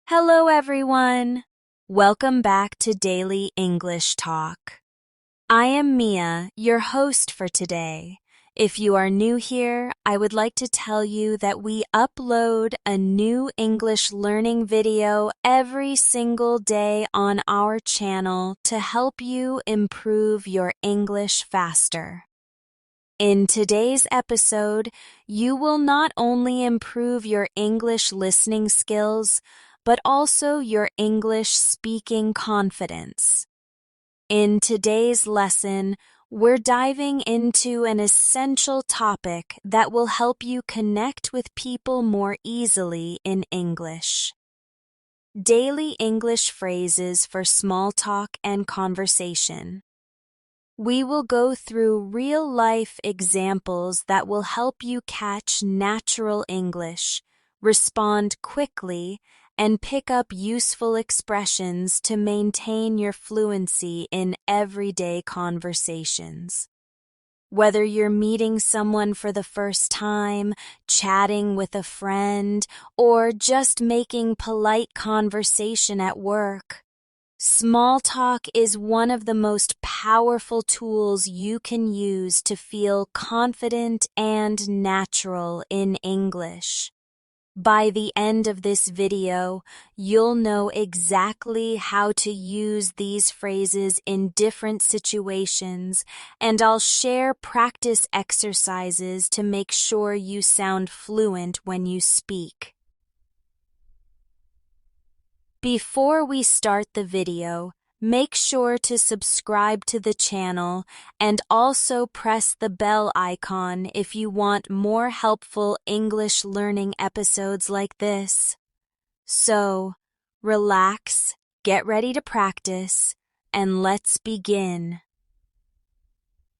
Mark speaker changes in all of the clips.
Speaker 1: Hello, everyone. Welcome back to Daily English Talk. I am Mia, your host for today. If you are new here, I would like to tell you that we upload a new English learning video every single day on our channel to help you improve your English faster. In today's episode, you will not only improve your English listening skills, but also your English speaking confidence. In today's lesson, we're diving into an essential topic that will help you connect with people more easily in English. Daily English phrases for small talk and conversation. We will go through real-life examples that will help you catch natural English, respond quickly, and pick up useful expressions to maintain your fluency in everyday conversations. Whether you're meeting someone for the first time, chatting with a friend, or just making polite conversation at work, small talk is one of the most powerful tools you can use to feel confident and natural in English. By the end of this video, you'll know exactly how to use these phrases in different situations, and I'll share practice exercises to make sure you sound fluent when you speak. Before we start the video, make sure to subscribe to the channel and also press the bell icon if you want more helpful English learning episodes like this. So, relax, get ready to practice, and let's begin.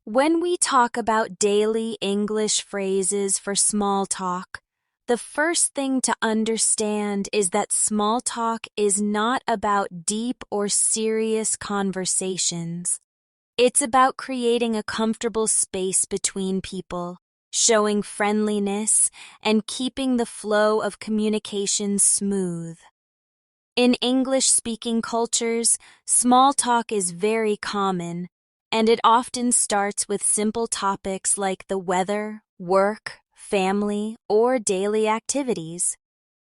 Speaker 1: When we talk about daily English phrases for small talk, the first thing to understand is that small talk is not about deep or serious conversations. It's about creating a comfortable space between people, showing friendliness, and keeping the flow of communication smooth. In English-speaking cultures, small talk is very common, and it often starts with simple topics like the weather, work, family, or daily activities.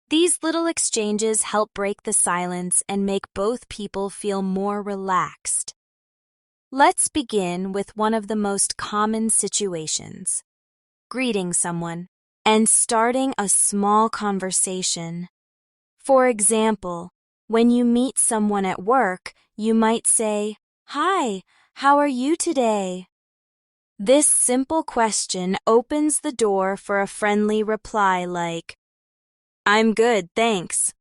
Speaker 1: These little exchanges help break the silence and make both people feel more relaxed. Let's begin with one of the most common situations: greeting someone and starting a small conversation. For example, when you meet someone at work, you might say, "Hi, how are you today?" This simple question opens the door for a friendly reply like, "I'm good, thanks.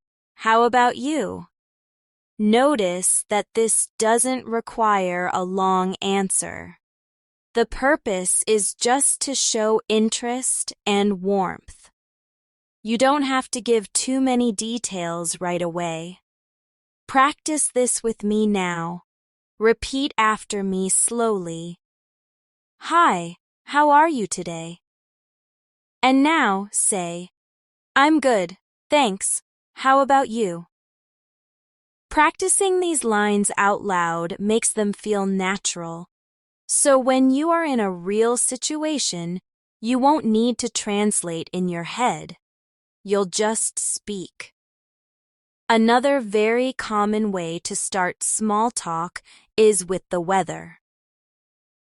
Speaker 1: How about you?" Notice that this doesn't require a long answer. The purpose is just to show interest and warmth. You don't have to give too many details right away. Practice this with me now. Repeat after me slowly. "Hi, how are you today?" And now say, "I'm good, thanks. How about you?" Practicing these lines out loud makes them feel natural. So when you are in a real situation, you won't need to translate in your head. You'll just speak. Another very common way to start small talk is with the weather.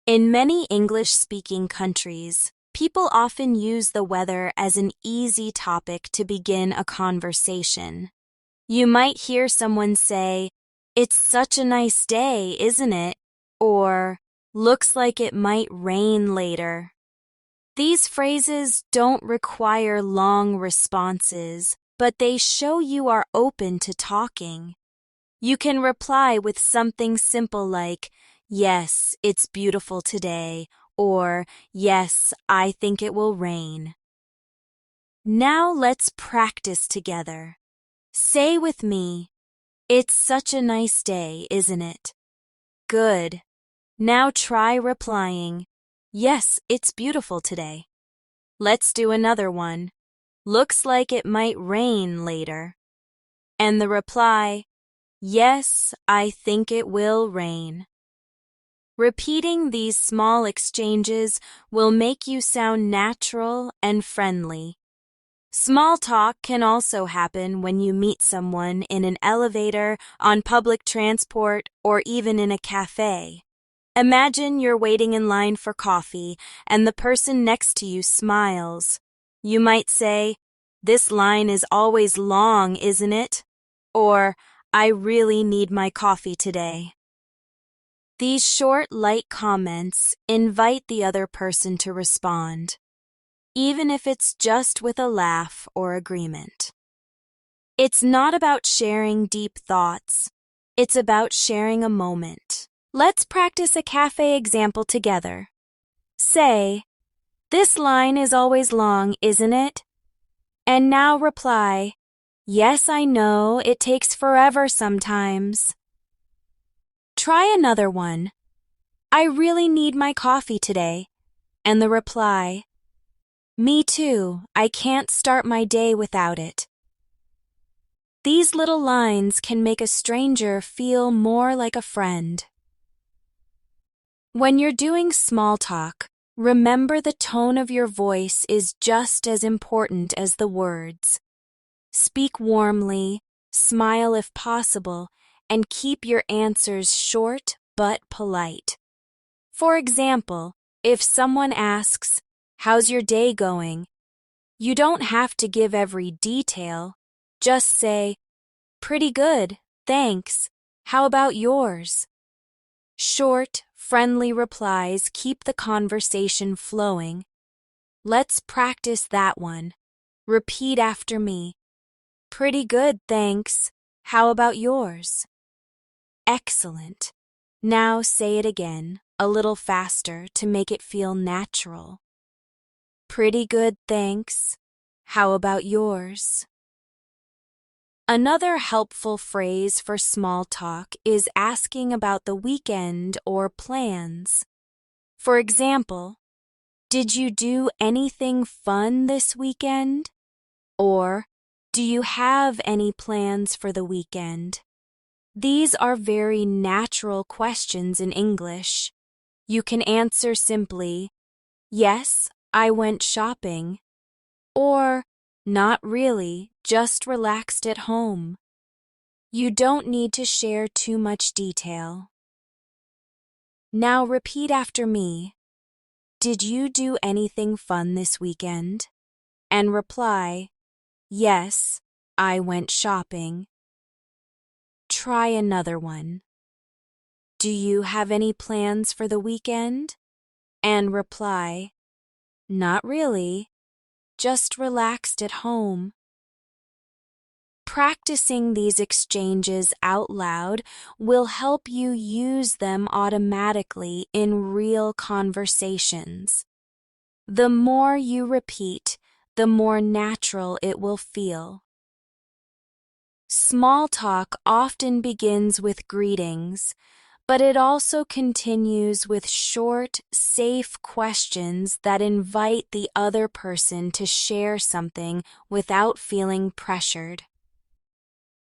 Speaker 1: In many English-speaking countries, people often use the weather as an easy topic to begin a conversation. You might hear someone say, "It's such a nice day, isn't it?" Or, "Looks like it might rain later." These phrases don't require long responses, but they show you are open to talking. You can reply with something simple like, "Yes, it's beautiful today," or "Yes, I think it will rain." Now let's practice together. Say with me, "It's such a nice day, isn't it?" Good. Now try replying, "Yes, it's beautiful today." Let's do another one. "Looks like it might rain later." and the reply, "Yes, I think it will rain." Repeating these small exchanges will make you sound natural and friendly. Small talk can also happen when you meet someone in an elevator, on public transport, or even in a cafe. Imagine you're waiting in line for coffee and the person next to you smiles. You might say, "This line is always long, isn't it?" Or, "I really need my coffee today." These short, light comments invite the other person to respond, even if it's just with a laugh or agreement. It's not about sharing deep thoughts. It's about sharing a moment. Let's practice a cafe example together. Say, "This line is always long, isn't it?" And now reply, "Yes, I know, it takes forever sometimes." Try another one. "I really need my coffee today." And the reply, "Me too, I can't start my day without it." These little lines can make a stranger feel more like a friend. When you're doing small talk, remember the tone of your voice is just as important as the words. Speak warmly, smile if possible, and keep your answers short but polite. For example, if someone asks, "How's your day going?" you don't have to give every detail. Just say, "Pretty good, thanks. How about yours?" Short, friendly replies keep the conversation flowing. Let's practice that one. Repeat after me. "Pretty good, thanks. How about yours?" Excellent. Now say it again, a little faster to make it feel natural. "Pretty good, thanks. How about yours?" Another helpful phrase for small talk is asking about the weekend or plans. For example, "Did you do anything fun this weekend?" Or, "Do you have any plans for the weekend?" These are very natural questions in English. You can answer simply, "Yes, I went shopping," or, "Not really, just relaxed at home." You don't need to share too much detail. Now repeat after me. "Did you do anything fun this weekend?" And reply, "Yes, I went shopping." Try another one. "Do you have any plans for the weekend?" And reply, "Not really, just relaxed at home." Practicing these exchanges out loud will help you use them automatically in real conversations. The more you repeat, the more natural it will feel. Small talk often begins with greetings, but it also continues with short, safe questions that invite the other person to share something without feeling pressured.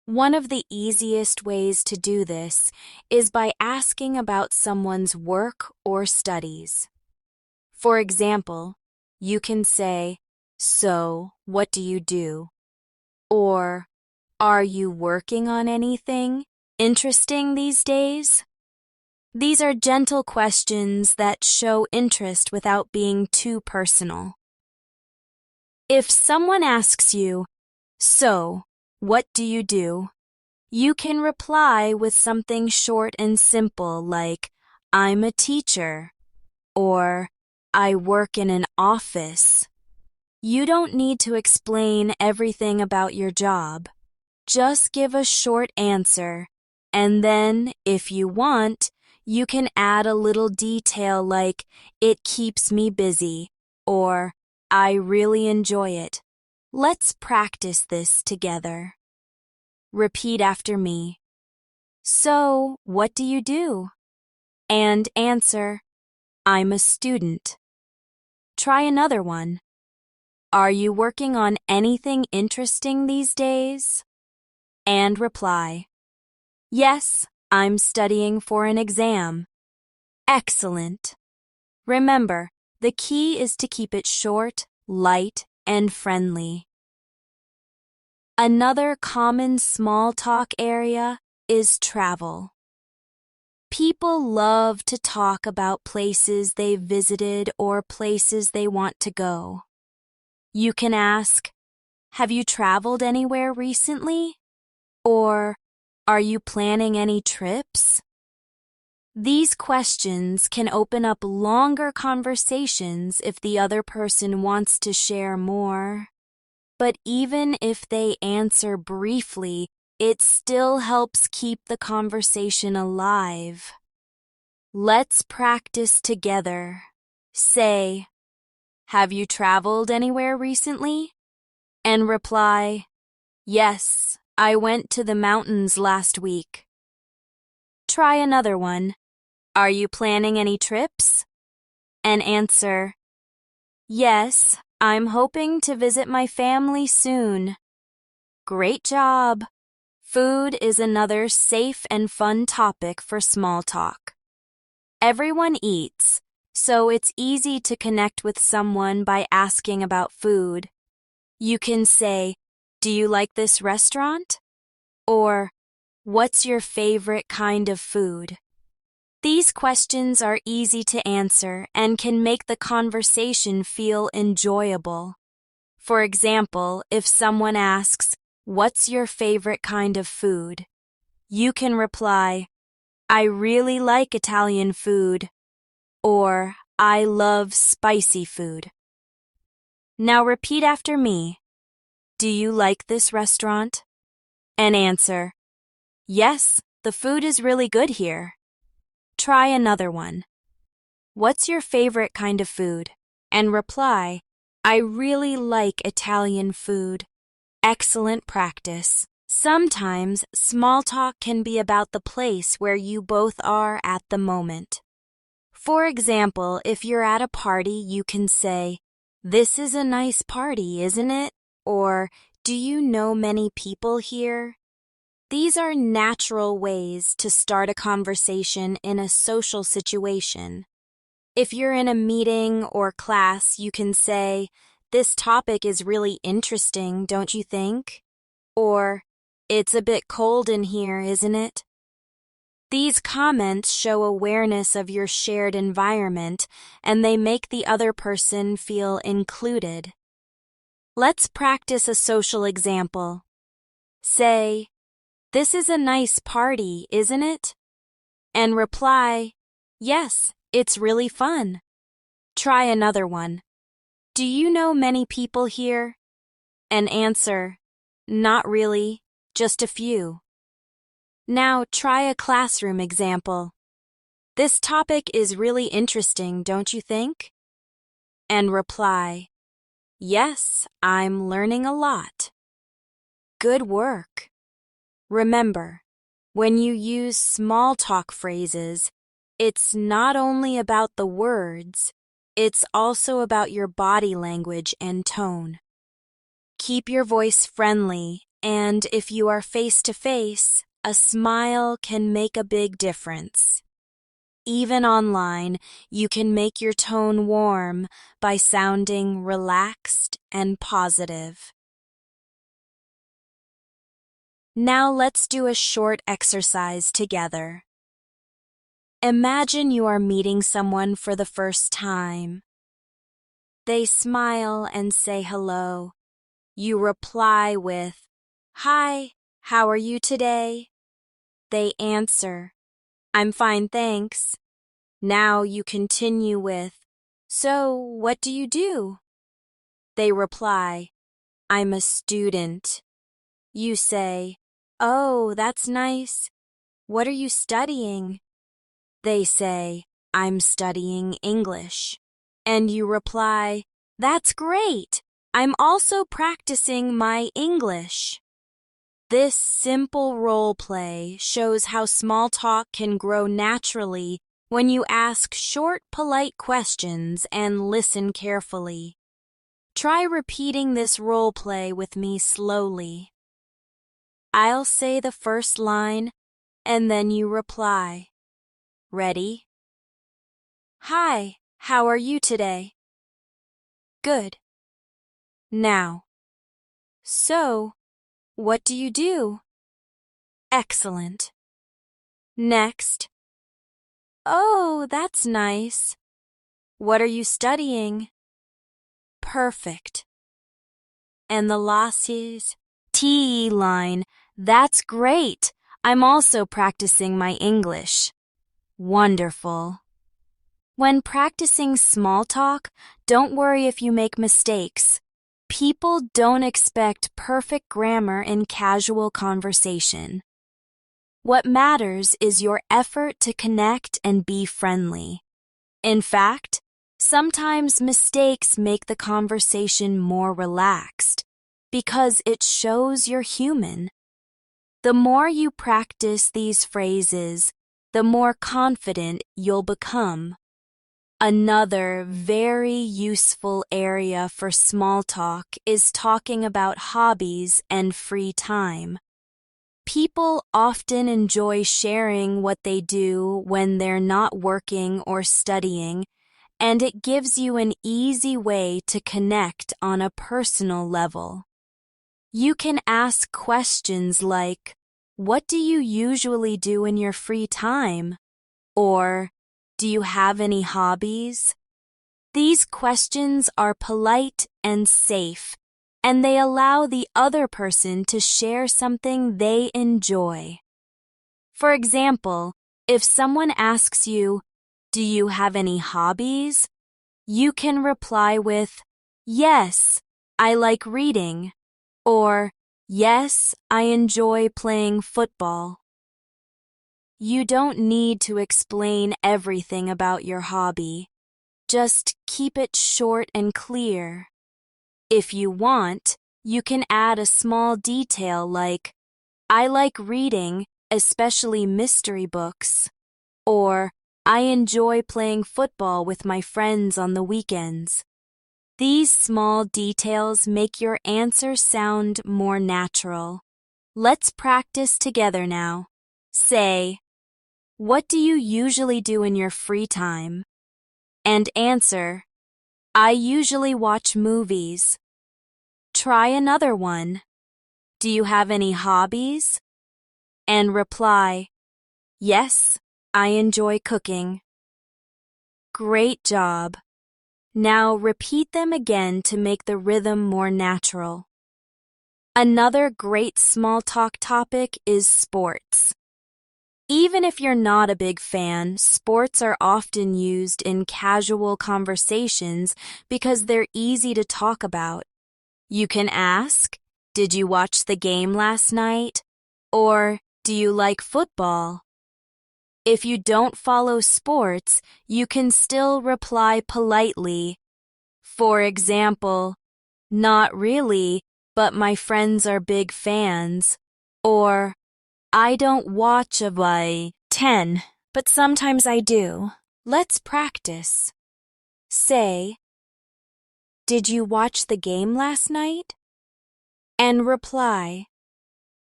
Speaker 1: One of the easiest ways to do this is by asking about someone's work or studies. For example, you can say, "So, what do you do?" Or, "Are you working on anything interesting these days?" These are gentle questions that show interest without being too personal. If someone asks you, "So, what do you do?" you can reply with something short and simple like, "I'm a teacher," or "I work in an office." You don't need to explain everything about your job. Just give a short answer, and then, if you want, you can add a little detail like, "It keeps me busy," or "I really enjoy it." Let's practice this together. Repeat after me. "So, what do you do?" And answer, "I'm a student." Try another one. "Are you working on anything interesting these days?" and reply, "Yes, I'm studying for an exam." Excellent. Remember, the key is to keep it short, light, and friendly. Another common small talk area is travel. People love to talk about places they've visited or places they want to go. You can ask, "Have you traveled anywhere recently?" Or, "Are you planning any trips?" These questions can open up longer conversations if the other person wants to share more. But even if they answer briefly, it still helps keep the conversation alive. Let's practice together. Say, "Have you traveled anywhere recently?" And reply, "Yes, I went to the mountains last week." Try another one. "Are you planning any trips?" And answer, "Yes, I'm hoping to visit my family soon." Great job! Food is another safe and fun topic for small talk. Everyone eats, so it's easy to connect with someone by asking about food. You can say, "Do you like this restaurant?" Or, "What's your favorite kind of food?" These questions are easy to answer and can make the conversation feel enjoyable. For example, if someone asks, "What's your favorite kind of food?" you can reply, "I really like Italian food," or "I love spicy food." Now repeat after me. "Do you like this restaurant?" And answer, "Yes, the food is really good here." Try another one. "What's your favorite kind of food?" And reply, "I really like Italian food." Excellent practice. Sometimes small talk can be about the place where you both are at the moment. For example, if you're at a party, you can say, "This is a nice party, isn't it?" Or, "Do you know many people here?" These are natural ways to start a conversation in a social situation. If you're in a meeting or class, you can say, "This topic is really interesting, don't you think?" Or, "It's a bit cold in here, isn't it?" These comments show awareness of your shared environment, and they make the other person feel included. Let's practice a social example. Say, "This is a nice party, isn't it?" And reply, "Yes, it's really fun." Try another one. "Do you know many people here?" And answer, "Not really, just a few." Now try a classroom example. "This topic is really interesting, don't you think?" And reply, "Yes, I'm learning a lot." Good work. Remember, when you use small talk phrases, it's not only about the words, it's also about your body language and tone. Keep your voice friendly, and if you are face to face, a smile can make a big difference. Even online, you can make your tone warm by sounding relaxed and positive. Now let's do a short exercise together. Imagine you are meeting someone for the first time. They smile and say hello. You reply with, "Hi, how are you today?" They answer, "I'm fine, thanks." Now you continue with, "So, what do you do?" They reply, "I'm a student." You say, "Oh, that's nice. What are you studying?" They say, "I'm studying English." And you reply, "That's great. I'm also practicing my English." This simple role play shows how small talk can grow naturally when you ask short, polite questions and listen carefully. Try repeating this role play with me slowly. I'll say the first line, and then you reply. Ready? Hi, how are you today? Good. Now. So, what do you do? Excellent. Next. Oh, that's nice. What are you studying? Perfect. And the last is TE line. That's great. I'm also practicing my English. Wonderful. When practicing small talk, don't worry if you make mistakes. People don't expect perfect grammar in casual conversation. What matters is your effort to connect and be friendly. In fact, sometimes mistakes make the conversation more relaxed because it shows you're human. The more you practice these phrases, the more confident you'll become. Another very useful area for small talk is talking about hobbies and free time. People often enjoy sharing what they do when they're not working or studying, and it gives you an easy way to connect on a personal level. You can ask questions like, "What do you usually do in your free time?" Or, "Do you have any hobbies?" These questions are polite and safe, and they allow the other person to share something they enjoy. For example, if someone asks you, "Do you have any hobbies?" you can reply with, "Yes, I like reading," or "Yes, I enjoy playing football." You don't need to explain everything about your hobby. Just keep it short and clear. If you want, you can add a small detail like, "I like reading, especially mystery books," or "I enjoy playing football with my friends on the weekends." These small details make your answer sound more natural. Let's practice together now. Say, "What do you usually do in your free time?" And answer, "I usually watch movies." Try another one. "Do you have any hobbies?" And reply, "Yes, I enjoy cooking." Great job. Now repeat them again to make the rhythm more natural. Another great small talk topic is sports. Even if you're not a big fan, sports are often used in casual conversations because they're easy to talk about. You can ask, "Did you watch the game last night?" Or, "Do you like football?" If you don't follow sports, you can still reply politely. For example, "Not really, but my friends are big fans." Or, "I don't watch a 10, but sometimes I do." Let's practice. Say, "Did you watch the game last night?" And reply,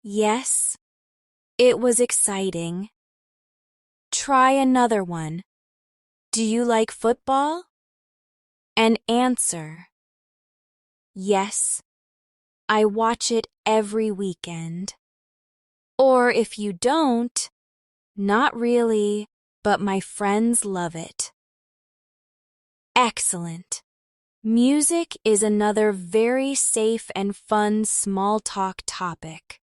Speaker 1: "Yes, it was exciting." Try another one. "Do you like football?" And answer, "Yes, I watch it every weekend." Or if you don't, "Not really, but my friends love it." Excellent. Music is another very safe and fun small talk topic.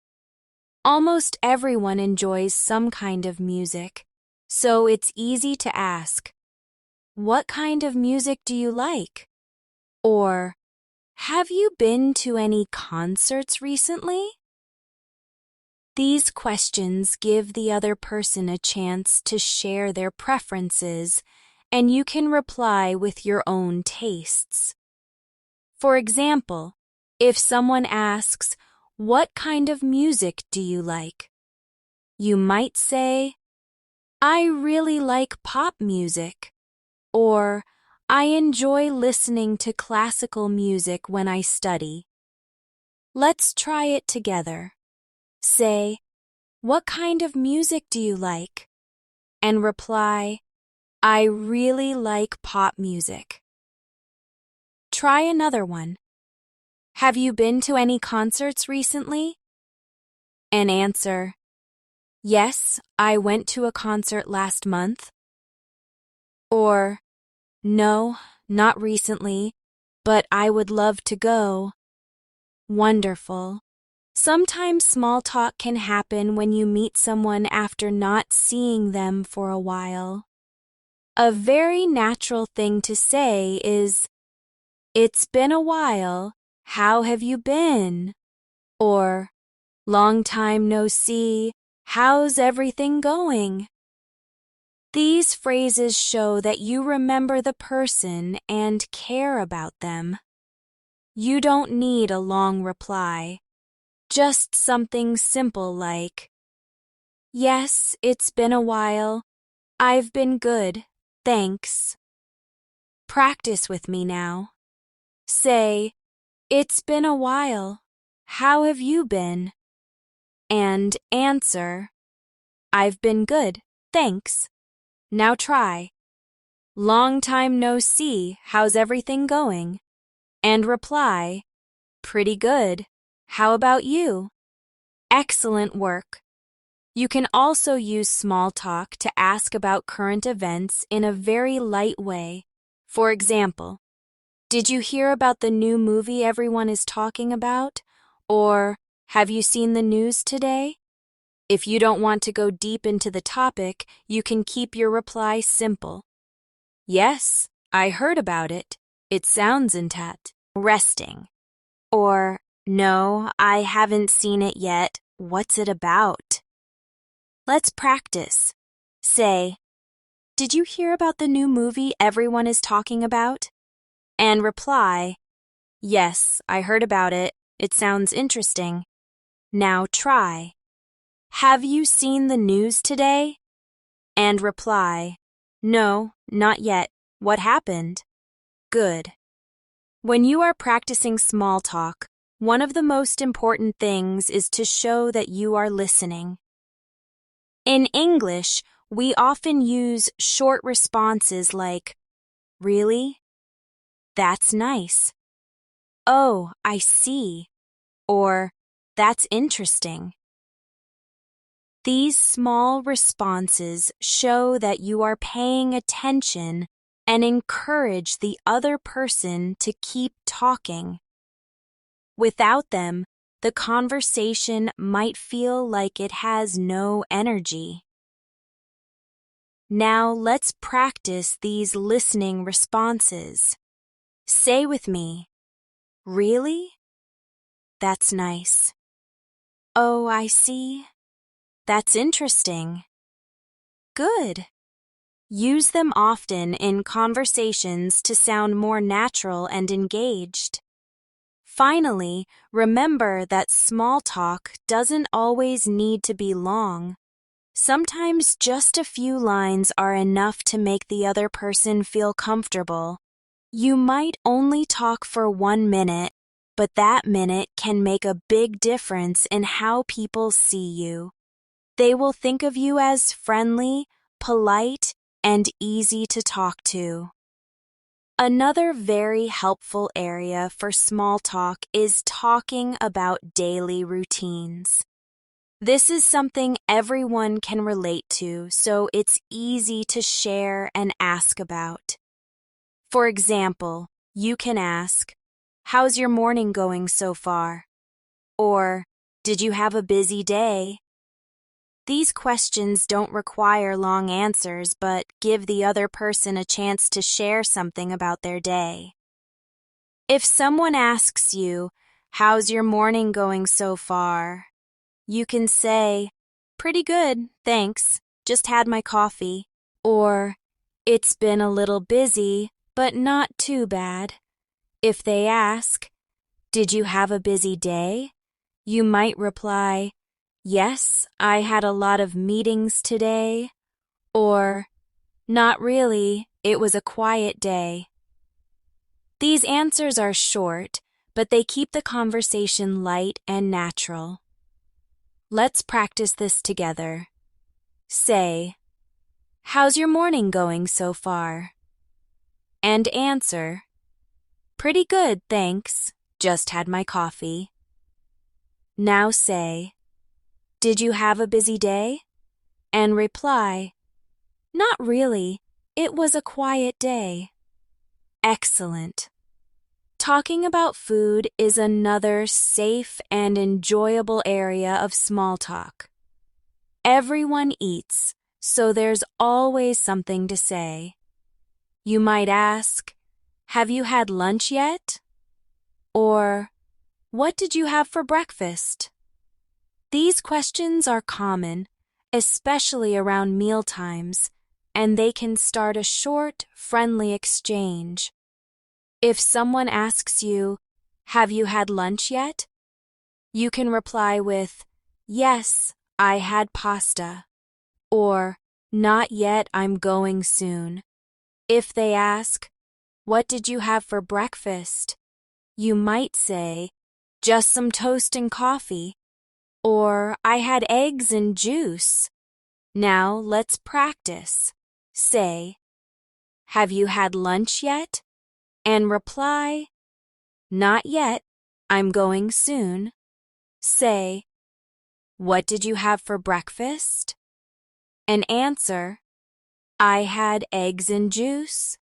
Speaker 1: Almost everyone enjoys some kind of music, so it's easy to ask, "What kind of music do you like?" Or, "Have you been to any concerts recently?" These questions give the other person a chance to share their preferences, and you can reply with your own tastes. For example, if someone asks, "What kind of music do you like?" you might say, "I really like pop music," or "I enjoy listening to classical music when I study." Let's try it together. Say, "What kind of music do you like?" And reply, "I really like pop music." Try another one. "Have you been to any concerts recently?" And answer, "Yes, I went to a concert last month." Or, "No, not recently, but I would love to go." Wonderful. Sometimes small talk can happen when you meet someone after not seeing them for a while. A very natural thing to say is, "It's been a while. How have you been?" Or, "Long time no see. How's everything going?" These phrases show that you remember the person and care about them. You don't need a long reply. Just something simple like, "Yes, it's been a while. I've been good, thanks." Practice with me now. Say, "It's been a while. How have you been?" And answer, "I've been good, thanks." Now try. "Long time no see. How's everything going?" And reply, "Pretty good. How about you?" Excellent work. You can also use small talk to ask about current events in a very light way. For example, "Did you hear about the new movie everyone is talking about?" Or, "Have you seen the news today?" If you don't want to go deep into the topic, you can keep your reply simple. "Yes, I heard about it. It sounds interesting." Or, "No, I haven't seen it yet. What's it about?" Let's practice. Say, "Did you hear about the new movie everyone is talking about?" And reply, "Yes, I heard about it. It sounds interesting." Now try. "Have you seen the news today?" And reply, "No, not yet. What happened?" Good. When you are practicing small talk, one of the most important things is to show that you are listening. In English, we often use short responses like, "Really? That's nice." "Oh, I see." Or, "That's interesting." These small responses show that you are paying attention and encourage the other person to keep talking. Without them, the conversation might feel like it has no energy. Now let's practice these listening responses. Say with me, "Really? That's nice." "Oh, I see. That's interesting." Good. Use them often in conversations to sound more natural and engaged. Finally, remember that small talk doesn't always need to be long. Sometimes just a few lines are enough to make the other person feel comfortable. You might only talk for 1 minute, but that minute can make a big difference in how people see you. They will think of you as friendly, polite, and easy to talk to. Another very helpful area for small talk is talking about daily routines. This is something everyone can relate to, so it's easy to share and ask about. For example, you can ask, "How's your morning going so far?" Or, "Did you have a busy day?" These questions don't require long answers, but give the other person a chance to share something about their day. If someone asks you, "How's your morning going so far?" you can say, "Pretty good, thanks. Just had my coffee." Or, "It's been a little busy, but not too bad." If they ask, "Did you have a busy day?" you might reply, "Yes, I had a lot of meetings today." Or, "Not really, it was a quiet day." These answers are short, but they keep the conversation light and natural. Let's practice this together. Say, "How's your morning going so far?" And answer, "Pretty good, thanks. Just had my coffee." Now say, "Did you have a busy day?" And reply, "Not really. It was a quiet day." Excellent. Talking about food is another safe and enjoyable area of small talk. Everyone eats, so there's always something to say. You might ask, "Have you had lunch yet?" Or, "What did you have for breakfast?" These questions are common, especially around meal times, and they can start a short, friendly exchange. If someone asks you, "Have you had lunch yet?" you can reply with, "Yes, I had pasta," or "Not yet, I'm going soon." If they ask, "What did you have for breakfast?" you might say, "Just some toast and coffee," or "I had eggs and juice." Now let's practice. Say, "Have you had lunch yet?" and reply, "Not yet, I'm going soon." Say, "What did you have for breakfast?" and answer, "I had eggs and juice."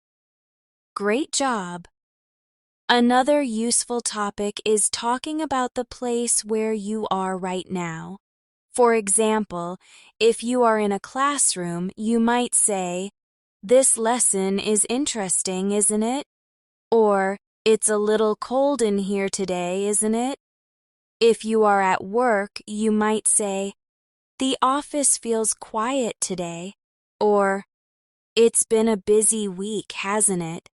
Speaker 1: Great job! Another useful topic is talking about the place where you are right now. For example, if you are in a classroom, you might say, "This lesson is interesting, isn't it?" Or, "It's a little cold in here today, isn't it?" If you are at work, you might say, "The office feels quiet today," or, "It's been a busy week, hasn't it?"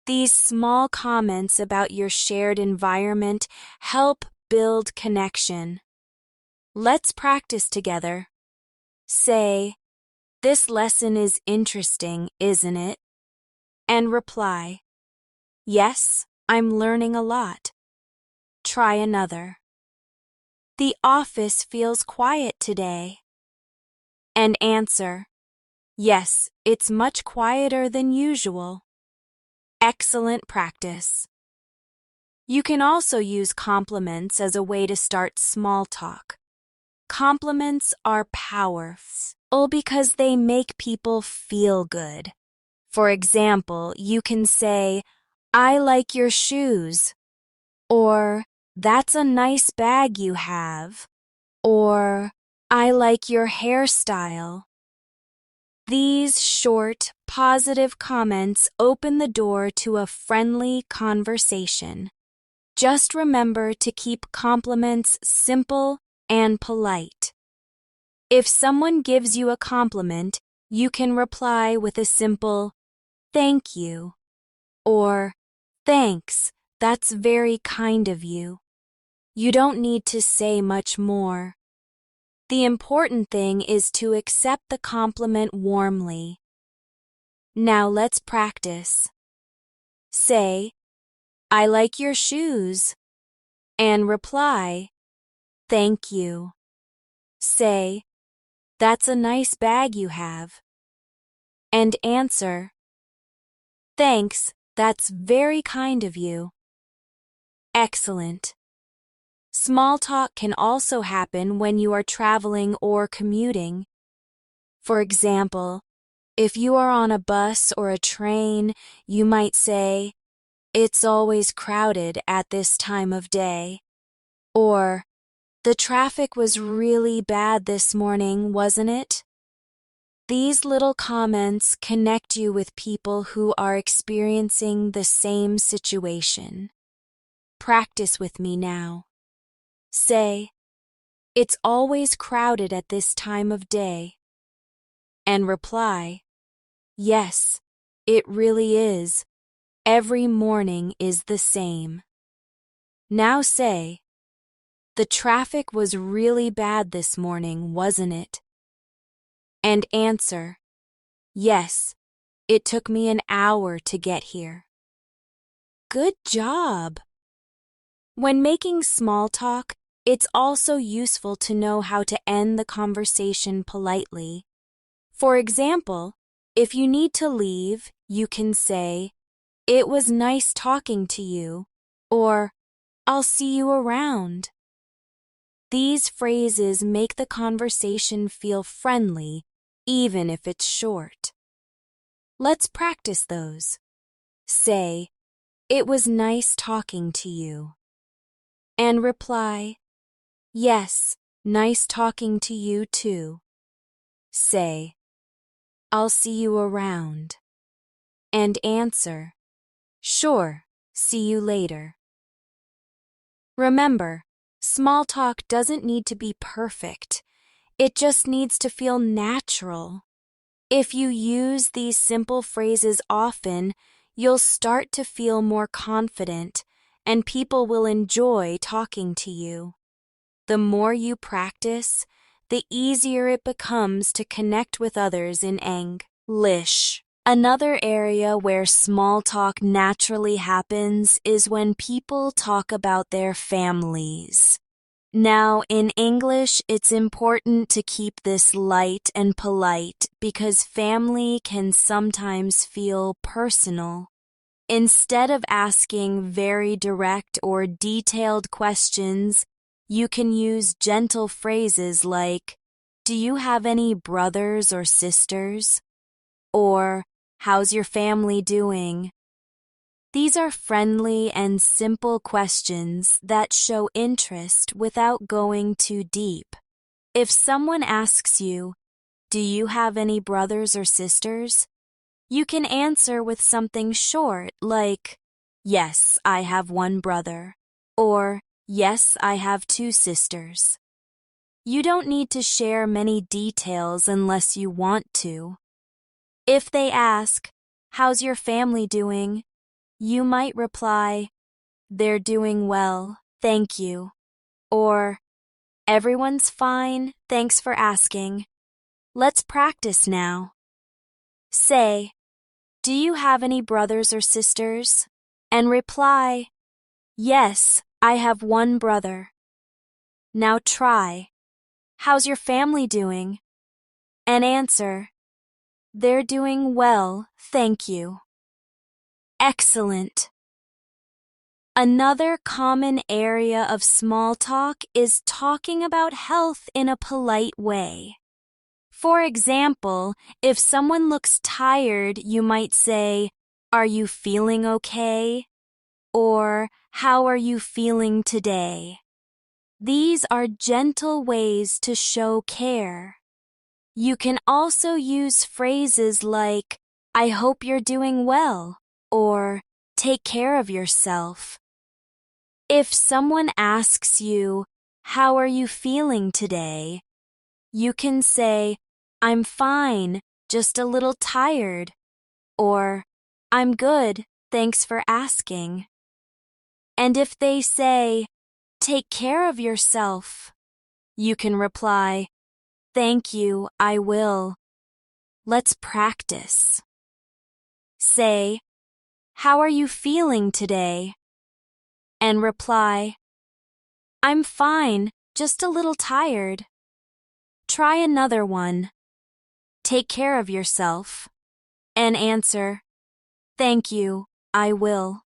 Speaker 1: These small comments about your shared environment help build connection. Let's practice together. Say, "This lesson is interesting, isn't it?" and reply, "Yes, I'm learning a lot." Try another. "The office feels quiet today." And answer, "Yes, it's much quieter than usual." Excellent practice. You can also use compliments as a way to start small talk. Compliments are powerful because they make people feel good. For example, you can say, "I like your shoes," or "That's a nice bag you have," or "I like your hairstyle." These short, positive comments open the door to a friendly conversation. Just remember to keep compliments simple and polite. If someone gives you a compliment, you can reply with a simple, "Thank you," or "Thanks, that's very kind of you." You don't need to say much more. The important thing is to accept the compliment warmly. Now let's practice. Say, "I like your shoes," and reply, "Thank you." Say, "That's a nice bag you have," and answer, "Thanks, that's very kind of you." Excellent. Small talk can also happen when you are traveling or commuting. For example, if you are on a bus or a train, you might say, "It's always crowded at this time of day," or "The traffic was really bad this morning, wasn't it?" These little comments connect you with people who are experiencing the same situation. Practice with me now. Say, "It's always crowded at this time of day," and reply, "Yes, it really is. Every morning is the same." Now say, "The traffic was really bad this morning, wasn't it?" And answer, "Yes, it took me an hour to get here." Good job! When making small talk, It's also useful to know how to end the conversation politely. For example, if you need to leave, you can say, "It was nice talking to you," or "I'll see you around." These phrases make the conversation feel friendly, even if it's short. Let's practice those. Say, "It was nice talking to you," and reply, "Yes, nice talking to you too." Say, "I'll see you around," and answer, "Sure, see you later." Remember, small talk doesn't need to be perfect. It just needs to feel natural. If you use these simple phrases often, you'll start to feel more confident, and people will enjoy talking to you. The more you practice, the easier it becomes to connect with others in English. Another area where small talk naturally happens is when people talk about their families. Now, in English, it's important to keep this light and polite because family can sometimes feel personal. Instead of asking very direct or detailed questions, you can use gentle phrases like, "Do you have any brothers or sisters?" Or, "How's your family doing?" These are friendly and simple questions that show interest without going too deep. If someone asks you, "Do you have any brothers or sisters?" you can answer with something short like, "Yes, I have one brother," or "Yes, I have two sisters." You don't need to share many details unless you want to. If they ask, "How's your family doing?" you might reply, "They're doing well, thank you," or "Everyone's fine, thanks for asking." Let's practice now. Say, "Do you have any brothers or sisters?" and reply, "Yes, I have one brother." Now try, "How's your family doing?" and answer, "They're doing well, thank you." Excellent. Another common area of small talk is talking about health in a polite way. For example, if someone looks tired, you might say, "Are you feeling okay?" or "How are you feeling today?" These are gentle ways to show care. You can also use phrases like, "I hope you're doing well," or "Take care of yourself." If someone asks you, "How are you feeling today?" you can say, "I'm fine, just a little tired," or "I'm good, thanks for asking." And if they say, "Take care of yourself," you can reply, "Thank you, I will." Let's practice. Say, "How are you feeling today?" and reply, "I'm fine, just a little tired." Try another one. "Take care of yourself," and answer, "Thank you, I will."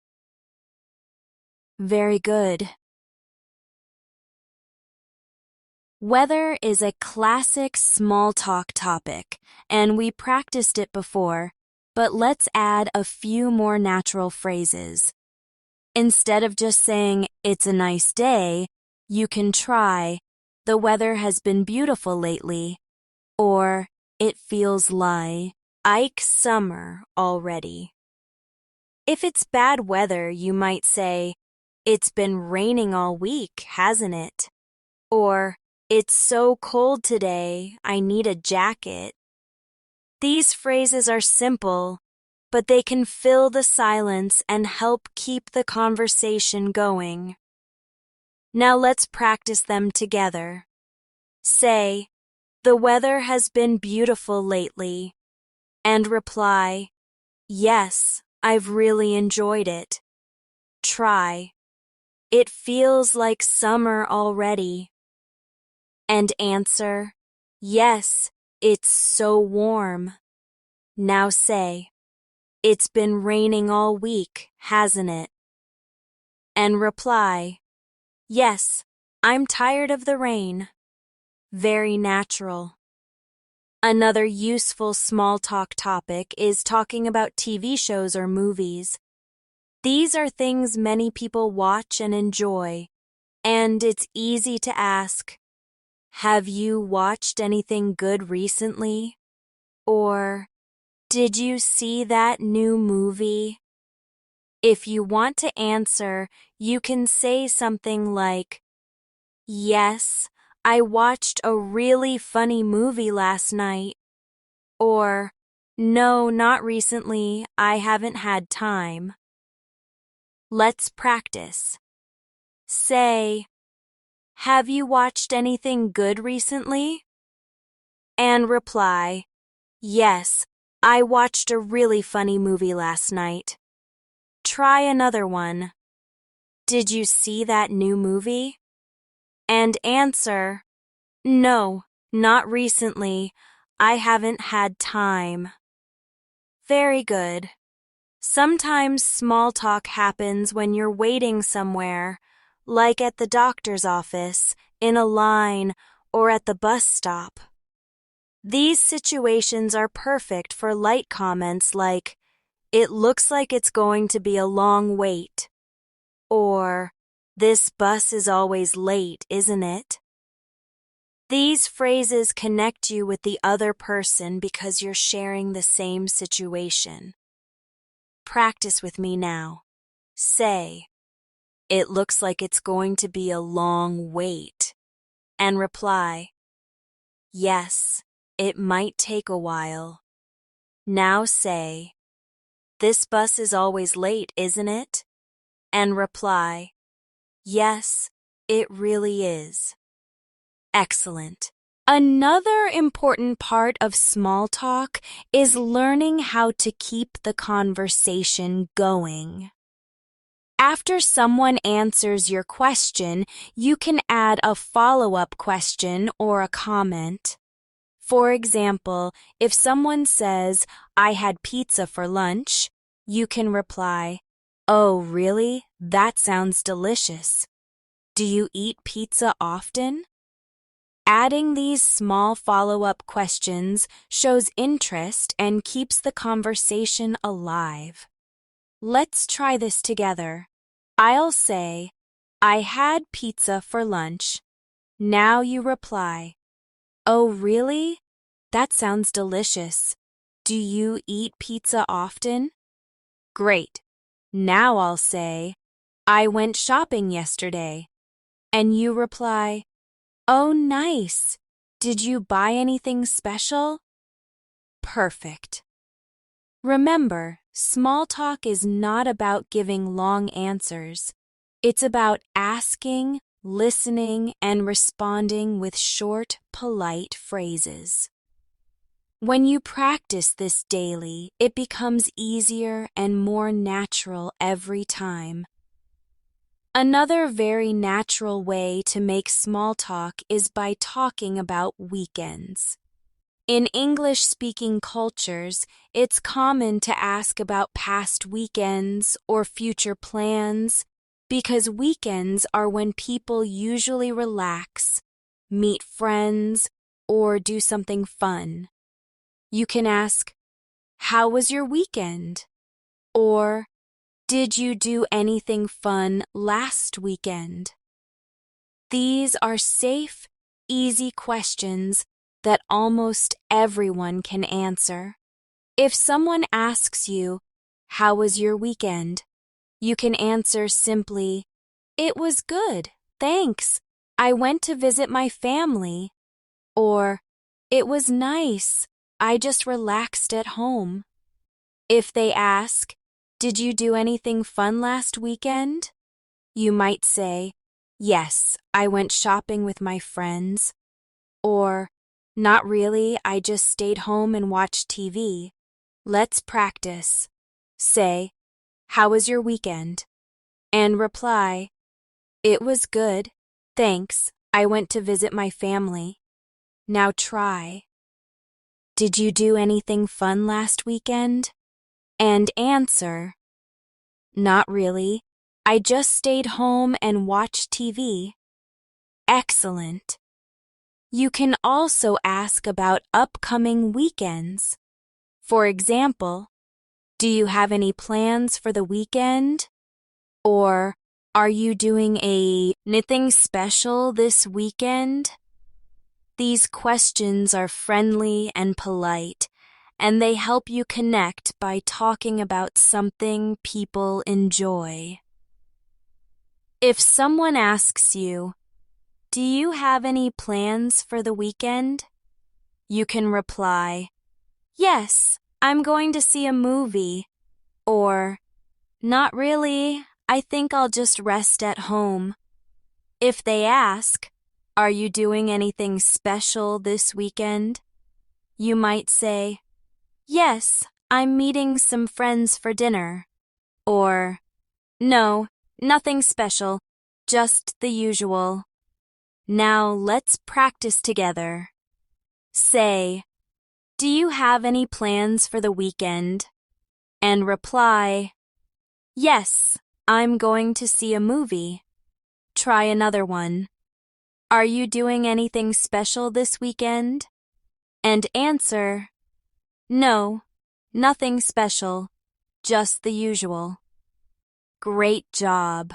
Speaker 1: Very good. Weather is a classic small talk topic, and we practiced it before, but let's add a few more natural phrases. Instead of just saying, "It's a nice day," you can try, "The weather has been beautiful lately," or "It feels like summer already." If it's bad weather, you might say, "It's been raining all week, hasn't it?" Or, "It's so cold today, I need a jacket." These phrases are simple, but they can fill the silence and help keep the conversation going. Now let's practice them together. Say, "The weather has been beautiful lately," and reply, "Yes, I've really enjoyed it." Try, it feels like summer already. And answer, yes, it's so warm. Now say, it's been raining all week, hasn't it? And reply, yes, I'm tired of the rain. Very natural. Another useful small talk topic is talking about TV shows or movies. These are things many people watch and enjoy, and it's easy to ask, have you watched anything good recently? Or, did you see that new movie? If you want to answer, you can say something like, yes, I watched a really funny movie last night. Or, no, not recently, I haven't had time. Let's practice. Say, have you watched anything good recently? And reply, yes, I watched a really funny movie last night. Try another one. Did you see that new movie? And answer, no, not recently. I haven't had time. Very good. Sometimes small talk happens when you're waiting somewhere, like at the doctor's office, in a line, or at the bus stop. These situations are perfect for light comments like, it looks like it's going to be a long wait, or, this bus is always late, isn't it? These phrases connect you with the other person because you're sharing the same situation. Practice with me now. Say, it looks like it's going to be a long wait. And reply, yes, it might take a while. Now say, this bus is always late, isn't it? And reply, yes, it really is. Excellent. Another important part of small talk is learning how to keep the conversation going. After someone answers your question, you can add a follow-up question or a comment. For example, if someone says, I had pizza for lunch, you can reply, oh, really? That sounds delicious. Do you eat pizza often? Adding these small follow-up questions shows interest and keeps the conversation alive. Let's try this together. I'll say, I had pizza for lunch. Now you reply, oh, really? That sounds delicious. Do you eat pizza often? Great. Now I'll say, I went shopping yesterday. And you reply, oh, nice. Did you buy anything special? Perfect. Remember, small talk is not about giving long answers. It's about asking, listening, and responding with short, polite phrases. When you practice this daily, it becomes easier and more natural every time. Another very natural way to make small talk is by talking about weekends. In English-speaking cultures, it's common to ask about past weekends or future plans because weekends are when people usually relax, meet friends, or do something fun. You can ask, how was your weekend? Or, did you do anything fun last weekend? These are safe, easy questions that almost everyone can answer. If someone asks you, how was your weekend? You can answer simply, it was good, thanks. I went to visit my family. Or, it was nice. I just relaxed at home. If they ask, did you do anything fun last weekend? You might say, yes, I went shopping with my friends. Or, not really, I just stayed home and watched TV. Let's practice. Say, how was your weekend? And reply, It was good. Thanks. I went to visit my family. Now try. Did you do anything fun last weekend? And answer. Not really. I just stayed home and watched TV. Excellent. You can also ask about upcoming weekends. For example, do you have any plans for the weekend? Or are you doing anything special this weekend? These questions are friendly and polite, and they help you connect by talking about something people enjoy. If someone asks you, "Do you have any plans for the weekend?" you can reply, "Yes, I'm going to see a movie," or, "Not really, I think I'll just rest at home." If they ask, "Are you doing anything special this weekend?" you might say, "Yes, I'm meeting some friends for dinner," or, "No, nothing special, just the usual." Now let's practice together. Say, "Do you have any plans for the weekend?" and reply, "Yes, I'm going to see a movie." Try another one. "Are you doing anything special this weekend?" and answer, "No, nothing special, just the usual." Great job.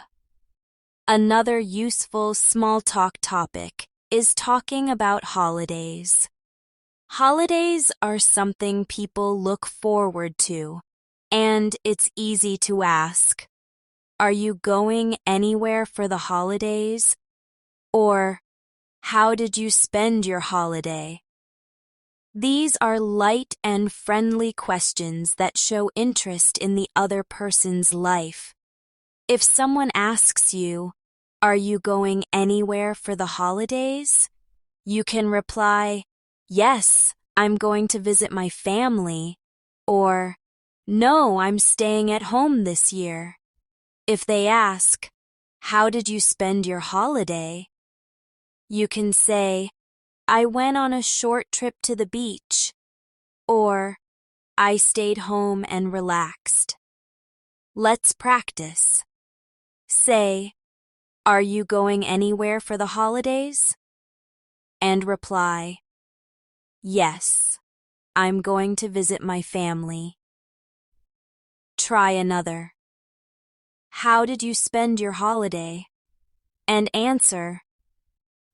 Speaker 1: Another useful small talk topic is talking about holidays. Holidays are something people look forward to, and it's easy to ask, "Are you going anywhere for the holidays?" or, "How did you spend your holiday?" These are light and friendly questions that show interest in the other person's life. If someone asks you, "Are you going anywhere for the holidays?" you can reply, "Yes, I'm going to visit my family," or, "No, I'm staying at home this year." If they ask, "How did you spend your holiday?" you can say, "I went on a short trip to the beach," or, "I stayed home and relaxed." Let's practice. Say, "Are you going anywhere for the holidays?" and reply, "Yes, I'm going to visit my family." Try another. "How did you spend your holiday?" and answer,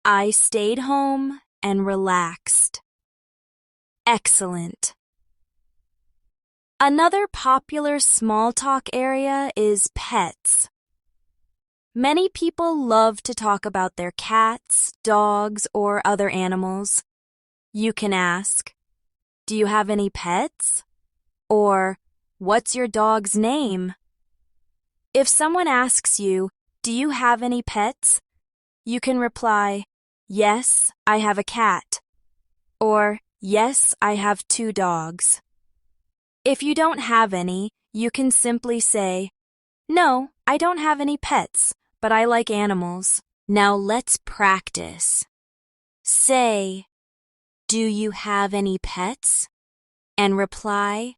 Speaker 1: "I stayed home and relaxed." Excellent. Another popular small talk area is pets. Many people love to talk about their cats, dogs, or other animals. You can ask, "Do you have any pets?" or, "What's your dog's name?" If someone asks you, "Do you have any pets?" you can reply, "Yes, I have a cat," or, "Yes, I have 2 dogs." If you don't have any, you can simply say, "No, I don't have any pets, but I like animals." Now let's practice. Say, "Do you have any pets?" and reply,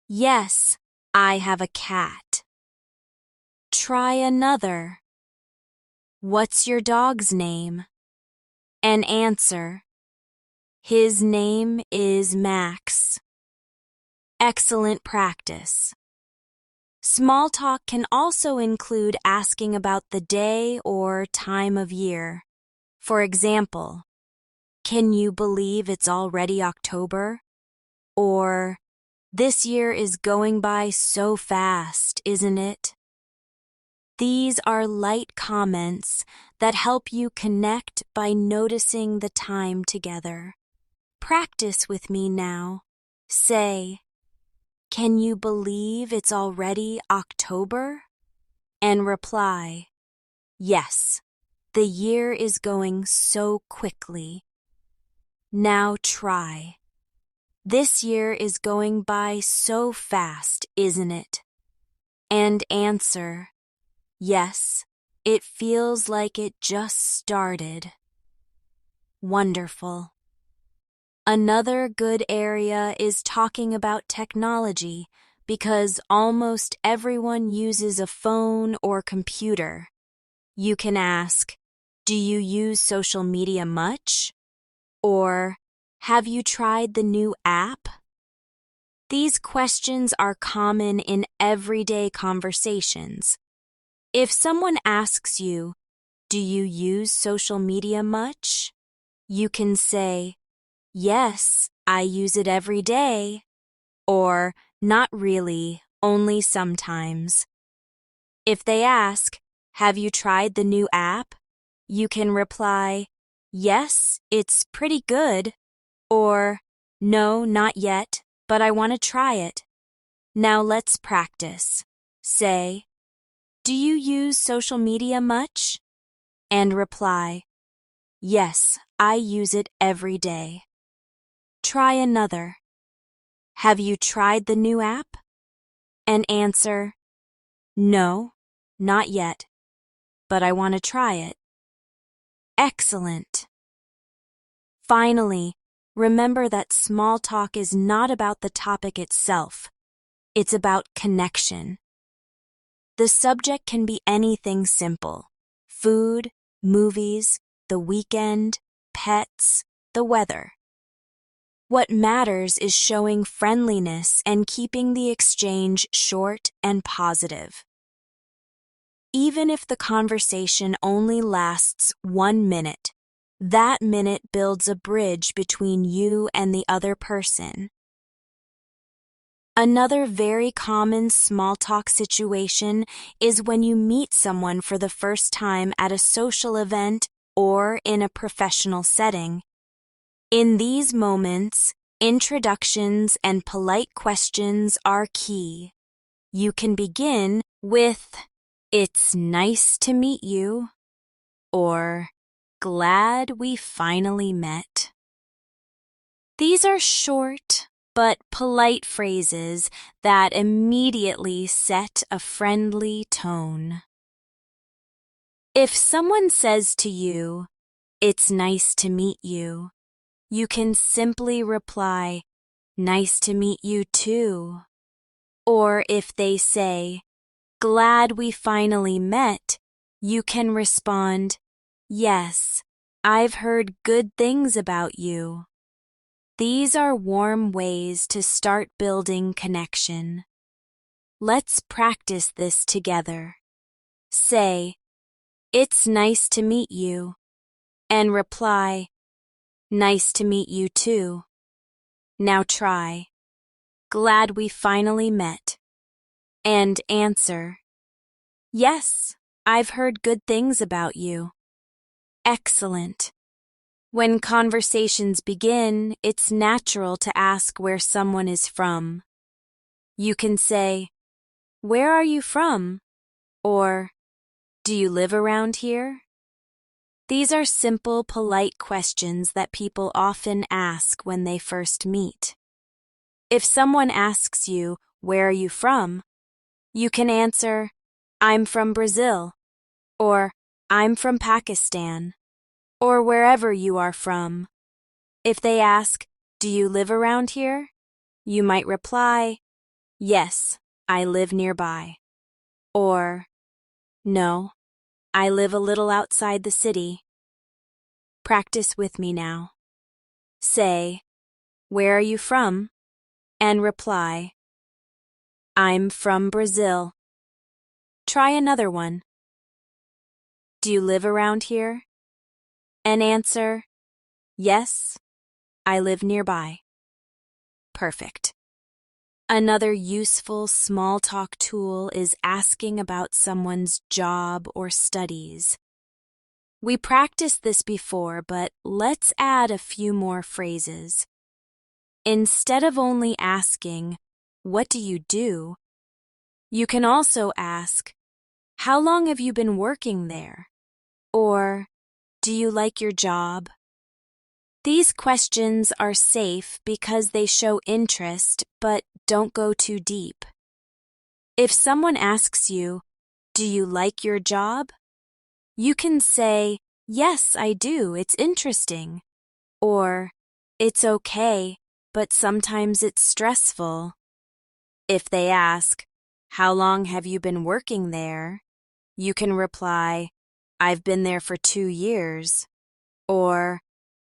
Speaker 1: "Yes, I have a cat." Try another. "What's your dog's name?" and answer, "His name is Max." Excellent practice. Small talk can also include asking about the day or time of year. For example, "Can you believe it's already October?" or, "This year is going by so fast, isn't it?" These are light comments that help you connect by noticing the time together. Practice with me now. Say, "Can you believe it's already October?" and reply, "Yes, the year is going so quickly." Now try. "This year is going by so fast, isn't it?" and answer, "Yes, It feels like it just started. Wonderful. Another good area is talking about technology because almost everyone uses a phone or computer. You can ask, "Do you use social media much?" Or, "Have you tried the new app?" These questions are common in everyday conversations. If someone asks you, "Do you use social media much?" you can say, "Yes, I use it every day," or "Not really, only sometimes." If they ask, "Have you tried the new app?" you can reply, "Yes, it's pretty good," or "No, not yet, but I want to try it." Now let's practice. Say, "Do you use social media much?" and reply, "Yes, I use it every day." Try another. "Have you tried the new app?" and answer, "No, not yet, but I want to try it." Excellent. Finally, remember that small talk is not about the topic itself. It's about connection. The subject can be anything simple: food, movies, the weekend, pets, the weather. What matters is showing friendliness and keeping the exchange short and positive. Even if the conversation only lasts 1 minute, that minute builds a bridge between you and the other person. Another very common small talk situation is when you meet someone for the first time at a social event or in a professional setting. In these moments, introductions and polite questions are key. You can begin with, "It's nice to meet you," or "Glad we finally met." These are short but polite phrases that immediately set a friendly tone. If someone says to you, "It's nice to meet you," you can simply reply, "Nice to meet you too." Or if they say, "Glad we finally met," you can respond, "Yes, I've heard good things about you." These are warm ways to start building connection. Let's practice this together. Say, "It's nice to meet you," and reply, "Nice to meet you too." Now try, "Glad we finally met," and answer, "Yes, I've heard good things about you." Excellent. When conversations begin, it's natural to ask where someone is from. You can say, "Where are you from?" or "Do you live around here?" These are simple, polite questions that people often ask when they first meet. If someone asks you, "Where are you from?" you can answer, "I'm from Brazil," or "I'm from Pakistan," or wherever you are from. If they ask, "Do you live around here?" you might reply, "Yes, I live nearby," or "No, I live a little outside the city." Practice with me now. Say, "Where are you from?" and reply, "I'm from Brazil." Try another one. "Do you live around here?" and answer, "Yes, I live nearby." Perfect. Another useful small talk tool is asking about someone's job or studies. We practiced this before, but let's add a few more phrases. Instead of only asking, "What do you do?" you can also ask, "How long have you been working there?" or "Do you like your job?" These questions are safe because they show interest but don't go too deep. If someone asks you, "Do you like your job?" You can say, "Yes, I do, it's interesting," or "It's okay, but sometimes it's stressful." If they ask, "How long have you been working there?" you can reply, "I've been there for 2 years," or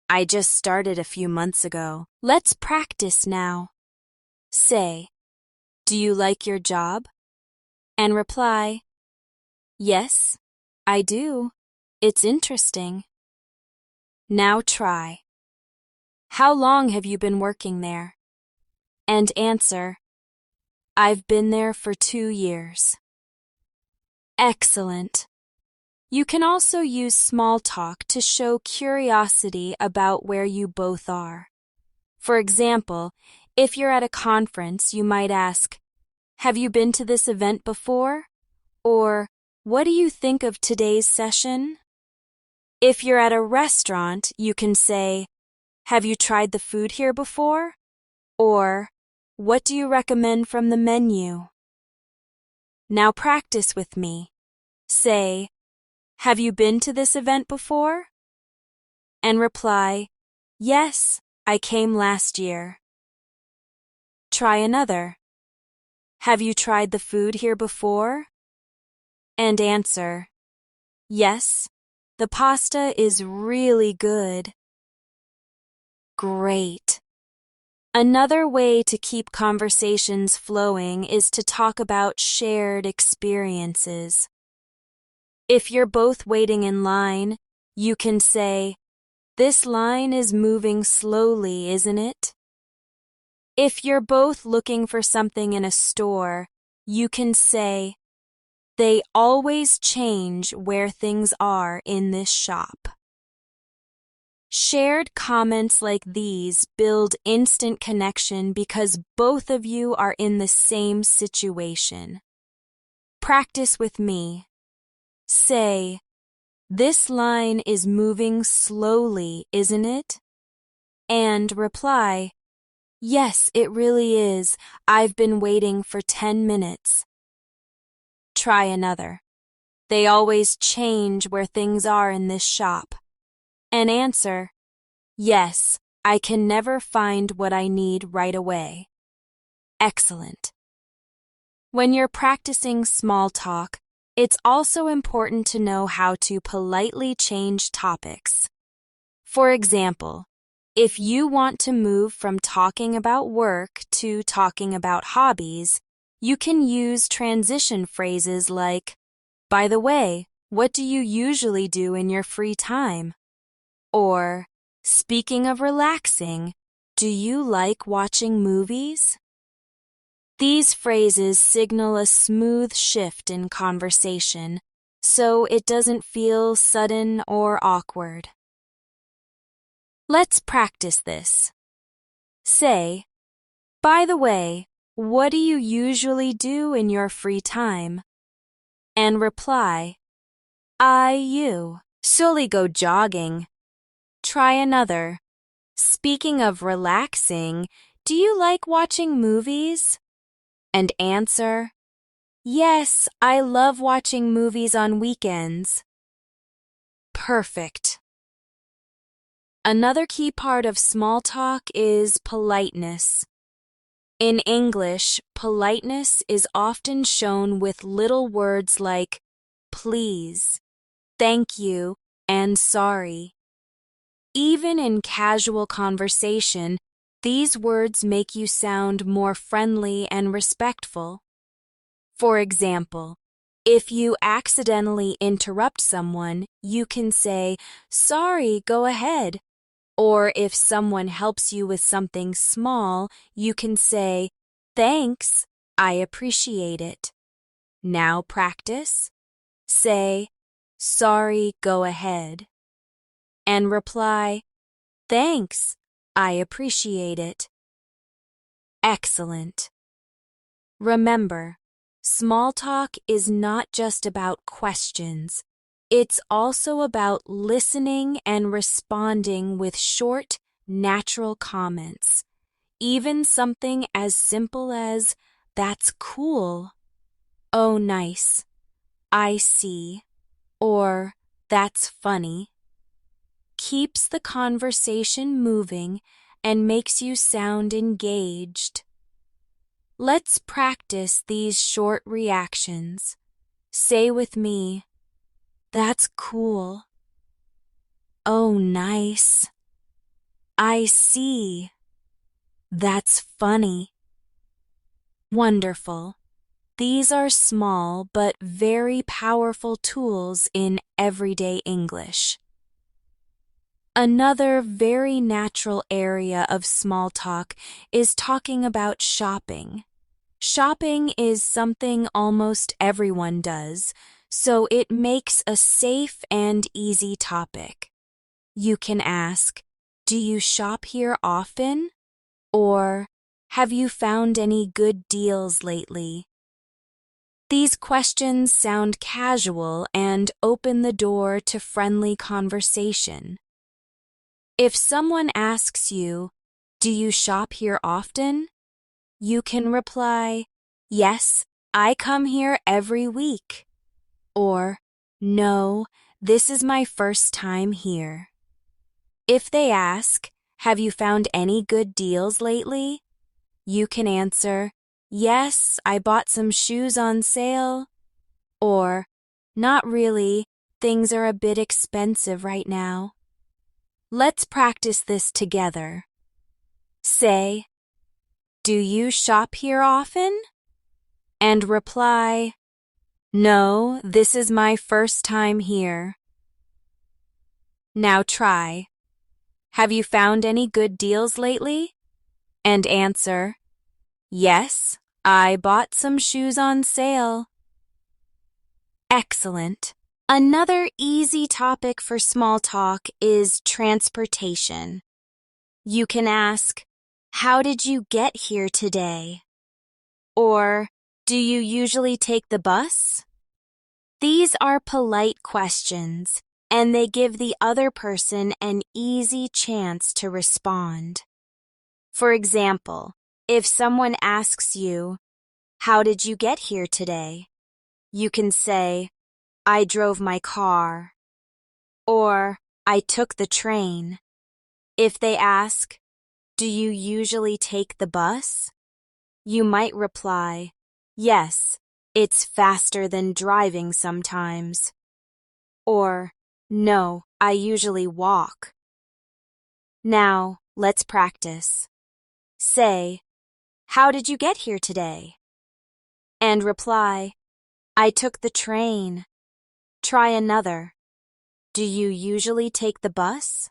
Speaker 1: "I just started a few months ago." Let's practice now. Say, "Do you like your job?" and reply, "Yes, I do. It's interesting." Now try. "How long have you been working there?" and answer, "I've been there for 2 years." Excellent. You can also use small talk to show curiosity about where you both are. For example, if you're at a conference, you might ask, "Have you been to this event before?" Or, "What do you think of today's session?" If you're at a restaurant, you can say, "Have you tried the food here before?" Or, "What do you recommend from the menu?" Now practice with me. Say, "Have you been to this event before?" and reply, "Yes, I came last year." Try another. "Have you tried the food here before?" and answer, "Yes, the pasta is really good." Great. Another way to keep conversations flowing is to talk about shared experiences. If you're both waiting in line, you can say, "This line is moving slowly, isn't it?" If you're both looking for something in a store, you can say, "They always change where things are in this shop." Shared comments like these build instant connection because both of you are in the same situation. Practice with me. Say, "This line is moving slowly, isn't it?" and reply, "Yes, it really is. I've been waiting for 10 minutes. Try another. "They always change where things are in this shop." And answer, "Yes, I can never find what I need right away." Excellent. When you're practicing small talk, it's also important to know how to politely change topics. For example, if you want to move from talking about work to talking about hobbies, you can use transition phrases like, "By the way, what do you usually do in your free time?" Or, "Speaking of relaxing, do you like watching movies?" These phrases signal a smooth shift in conversation, so it doesn't feel sudden or awkward. Let's practice this. Say, "By the way, what do you usually do in your free time?" and reply, "I usually go jogging." Try another. "Speaking of relaxing, do you like watching movies?" and answer, "Yes, I love watching movies on weekends." Perfect. Another key part of small talk is politeness. In English, politeness is often shown with little words like please, thank you, and sorry. Even in casual conversation, these words make you sound more friendly and respectful. For example, if you accidentally interrupt someone, you can say, "Sorry, go ahead." Or if someone helps you with something small, you can say, "Thanks, I appreciate it." Now practice. Say, "Sorry, go ahead." And reply, "Thanks, I appreciate it." Excellent. Remember, small talk is not just about questions. It's also about listening and responding with short, natural comments. Even something as simple as, "That's cool," "Oh, nice," "I see," or That's funny keeps the conversation moving and makes you sound engaged. Let's practice these short reactions. Say with me, that's cool. Oh, nice. I see. That's funny. Wonderful. These are small but very powerful tools in everyday English. Another very natural area of small talk is talking about shopping. Shopping is something almost everyone does, so it makes a safe and easy topic. You can ask, "Do you shop here often?" Or, "Have you found any good deals lately?" These questions sound casual and open the door to friendly conversation. If someone asks you, "Do you shop here often?" you can reply, "Yes, I come here every week." Or, "No, this is my first time here." If they ask, "Have you found any good deals lately?" you can answer, "Yes, I bought some shoes on sale." Or, "Not really, things are a bit expensive right now." Let's practice this together. Say, "Do you shop here often?" And reply, "No, this is my first time here." Now try, "Have you found any good deals lately?" And answer, "Yes, I bought some shoes on sale." Excellent. Another easy topic for small talk is transportation. You can ask, "How did you get here today?" Or, "Do you usually take the bus?" These are polite questions, and they give the other person an easy chance to respond. For example, if someone asks you, "How did you get here today?" you can say, "I drove my car," or "I took the train." If they ask, "Do you usually take the bus?" you might reply, "Yes, it's faster than driving sometimes." Or, "No, I usually walk." Now, let's practice. Say, "How did you get here today?" And reply, "I took the train." Try another. "Do you usually take the bus?"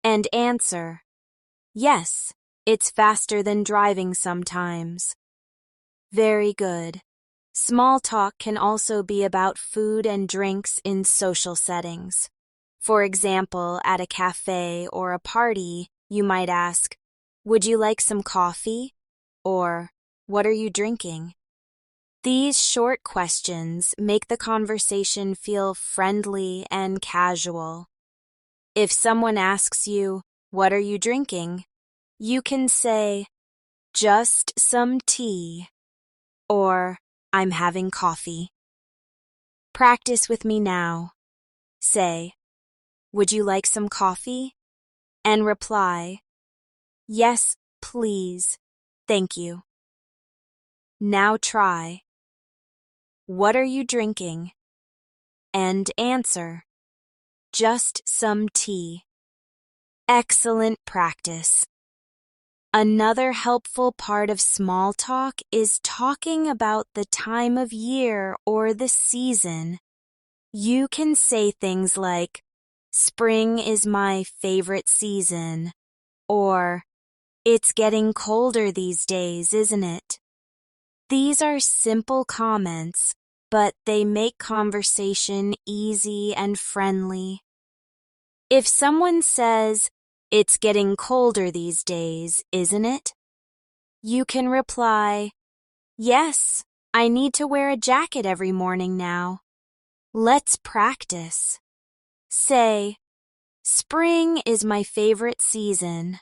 Speaker 1: And answer, "Yes, it's faster than driving sometimes." Very good. Small talk can also be about food and drinks in social settings. For example, at a cafe or a party, you might ask, "Would you like some coffee?" Or, "What are you drinking?" These short questions make the conversation feel friendly and casual. If someone asks you, "What are you drinking?" you can say, "Just some tea," or "I'm having coffee." Practice with me now. Say, "Would you like some coffee?" And reply, "Yes, please. Thank you." Now try, "What are you drinking?" And answer, "Just some tea." Excellent practice. Another helpful part of small talk is talking about the time of year or the season. You can say things like, "Spring is my favorite season," or "It's getting colder these days, isn't it?" These are simple comments, but they make conversation easy and friendly. If someone says, "It's getting colder these days, isn't it?" you can reply, "Yes, I need to wear a jacket every morning now." Let's practice. Say, "Spring is my favorite season."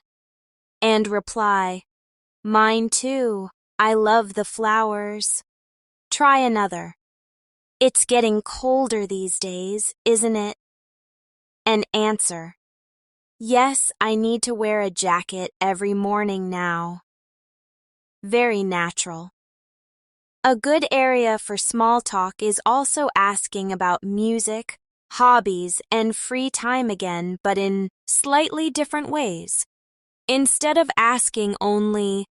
Speaker 1: And reply, "Mine too. I love the flowers." Try another. It's getting colder these days, isn't it? And answer, yes, I need to wear a jacket every morning now. Very natural. A good area for small talk is also asking about music, hobbies, and free time again, but in slightly different ways. Instead of asking only,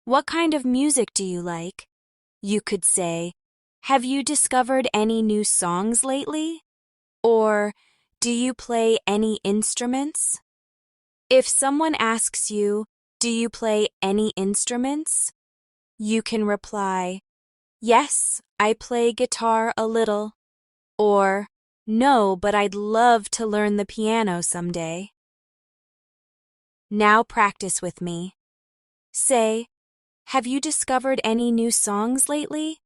Speaker 1: "What kind of music do you like?" you could say, "Have you discovered any new songs lately?" Or, "Do you play any instruments?" If someone asks you, "Do you play any instruments?" you can reply, "Yes, I play guitar a little," or, "No, but I'd love to learn the piano someday." Now practice with me. Say, "Have you discovered any new songs lately?"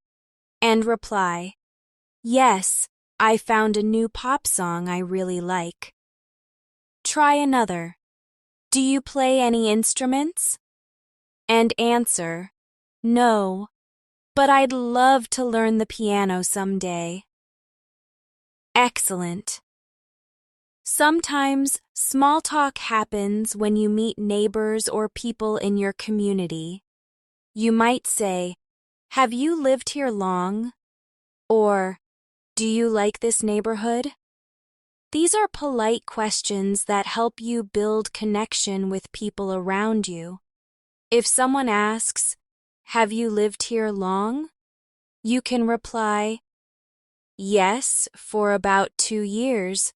Speaker 1: And reply, "Yes, I found a new pop song I really like." Try another. "Do you play any instruments?" And answer, "No, but I'd love to learn the piano someday." Excellent. Sometimes small talk happens when you meet neighbors or people in your community. You might say, "Have you lived here long?" Or, "Do you like this neighborhood?" These are polite questions that help you build connection with people around you. If someone asks, "Have you lived here long?" you can reply, "Yes, for about 2 years,"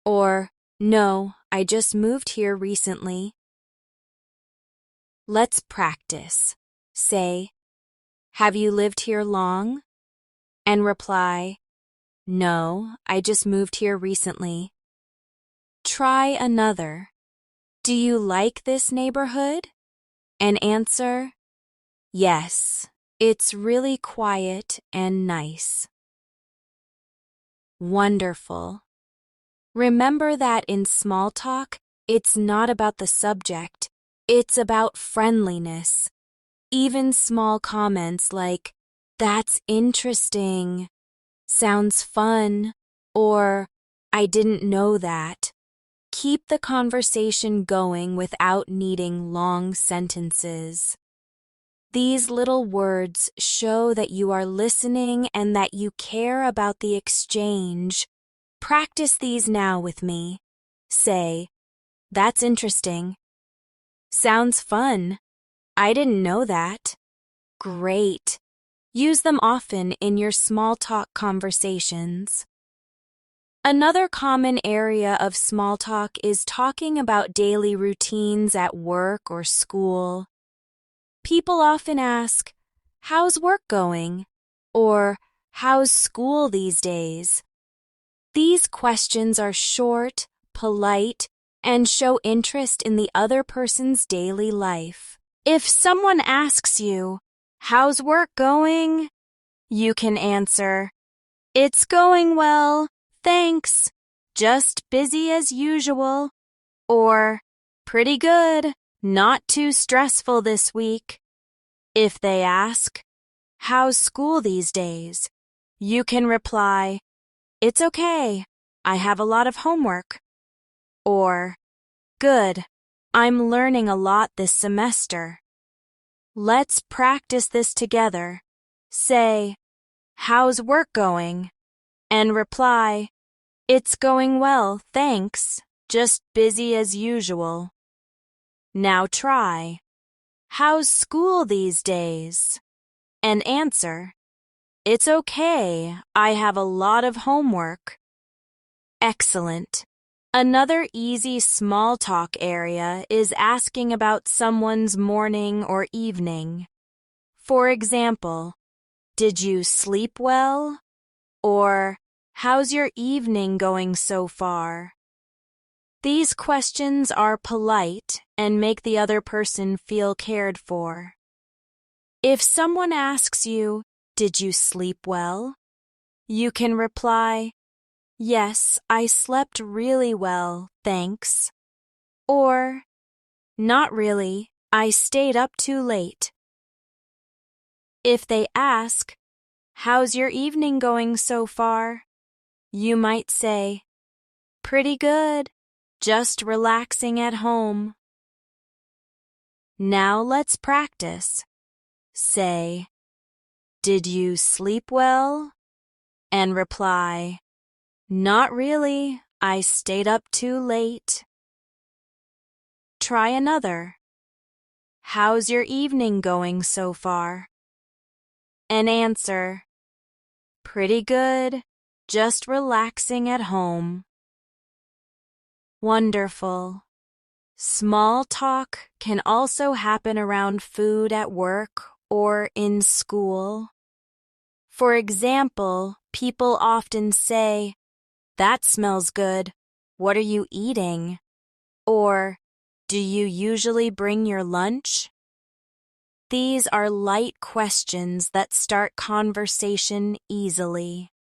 Speaker 1: or, "No, I just moved here recently." Let's practice. Say, "Have you lived here long?" And reply, "No, I just moved here recently." Try another. "Do you like this neighborhood?" And answer, "Yes, it's really quiet and nice." Wonderful. Remember that in small talk, it's not about the subject, it's about friendliness. Even small comments like, "That's interesting," "Sounds fun," or "I didn't know that." Keep the conversation going without needing long sentences. These little words show that you are listening and that you care about the exchange. Practice these now with me. Say, "That's interesting." "Sounds fun." "I didn't know that." Great. Use them often in your small talk conversations. Another common area of small talk is talking about daily routines at work or school. People often ask, "How's work going?" or "How's school these days?" These questions are short, polite, and show interest in the other person's daily life. If someone asks you, "How's work going?" you can answer, "It's going well, thanks. Just busy as usual." Or, "Pretty good, not too stressful this week." If they ask, "How's school these days?" you can reply, "It's okay. I have a lot of homework." Or, "Good. I'm learning a lot this semester." Let's practice this together. Say, "How's work going?" and reply, "It's going well, thanks. Just busy as usual." Now try, "How's school these days?" and answer, "It's okay. I have a lot of homework." Excellent. Another easy small talk area is asking about someone's morning or evening. For example, "Did you sleep well?" Or, "How's your evening going so far?" These questions are polite and make the other person feel cared for. If someone asks you, "Did you sleep well?" you can reply, "Yes, I slept really well, thanks." Or, "Not really, I stayed up too late." If they ask, How's your evening going so far? You might say, pretty good, just relaxing at home. Now let's practice. Say, did you sleep well? And reply, not really, I stayed up too late. Try another. How's your evening going so far? And answer, pretty good, just relaxing at home. Wonderful. Small talk can also happen around food at work or in school. For example, people often say, that smells good. What are you eating? Or, do you usually bring your lunch? These are light questions that start conversation easily.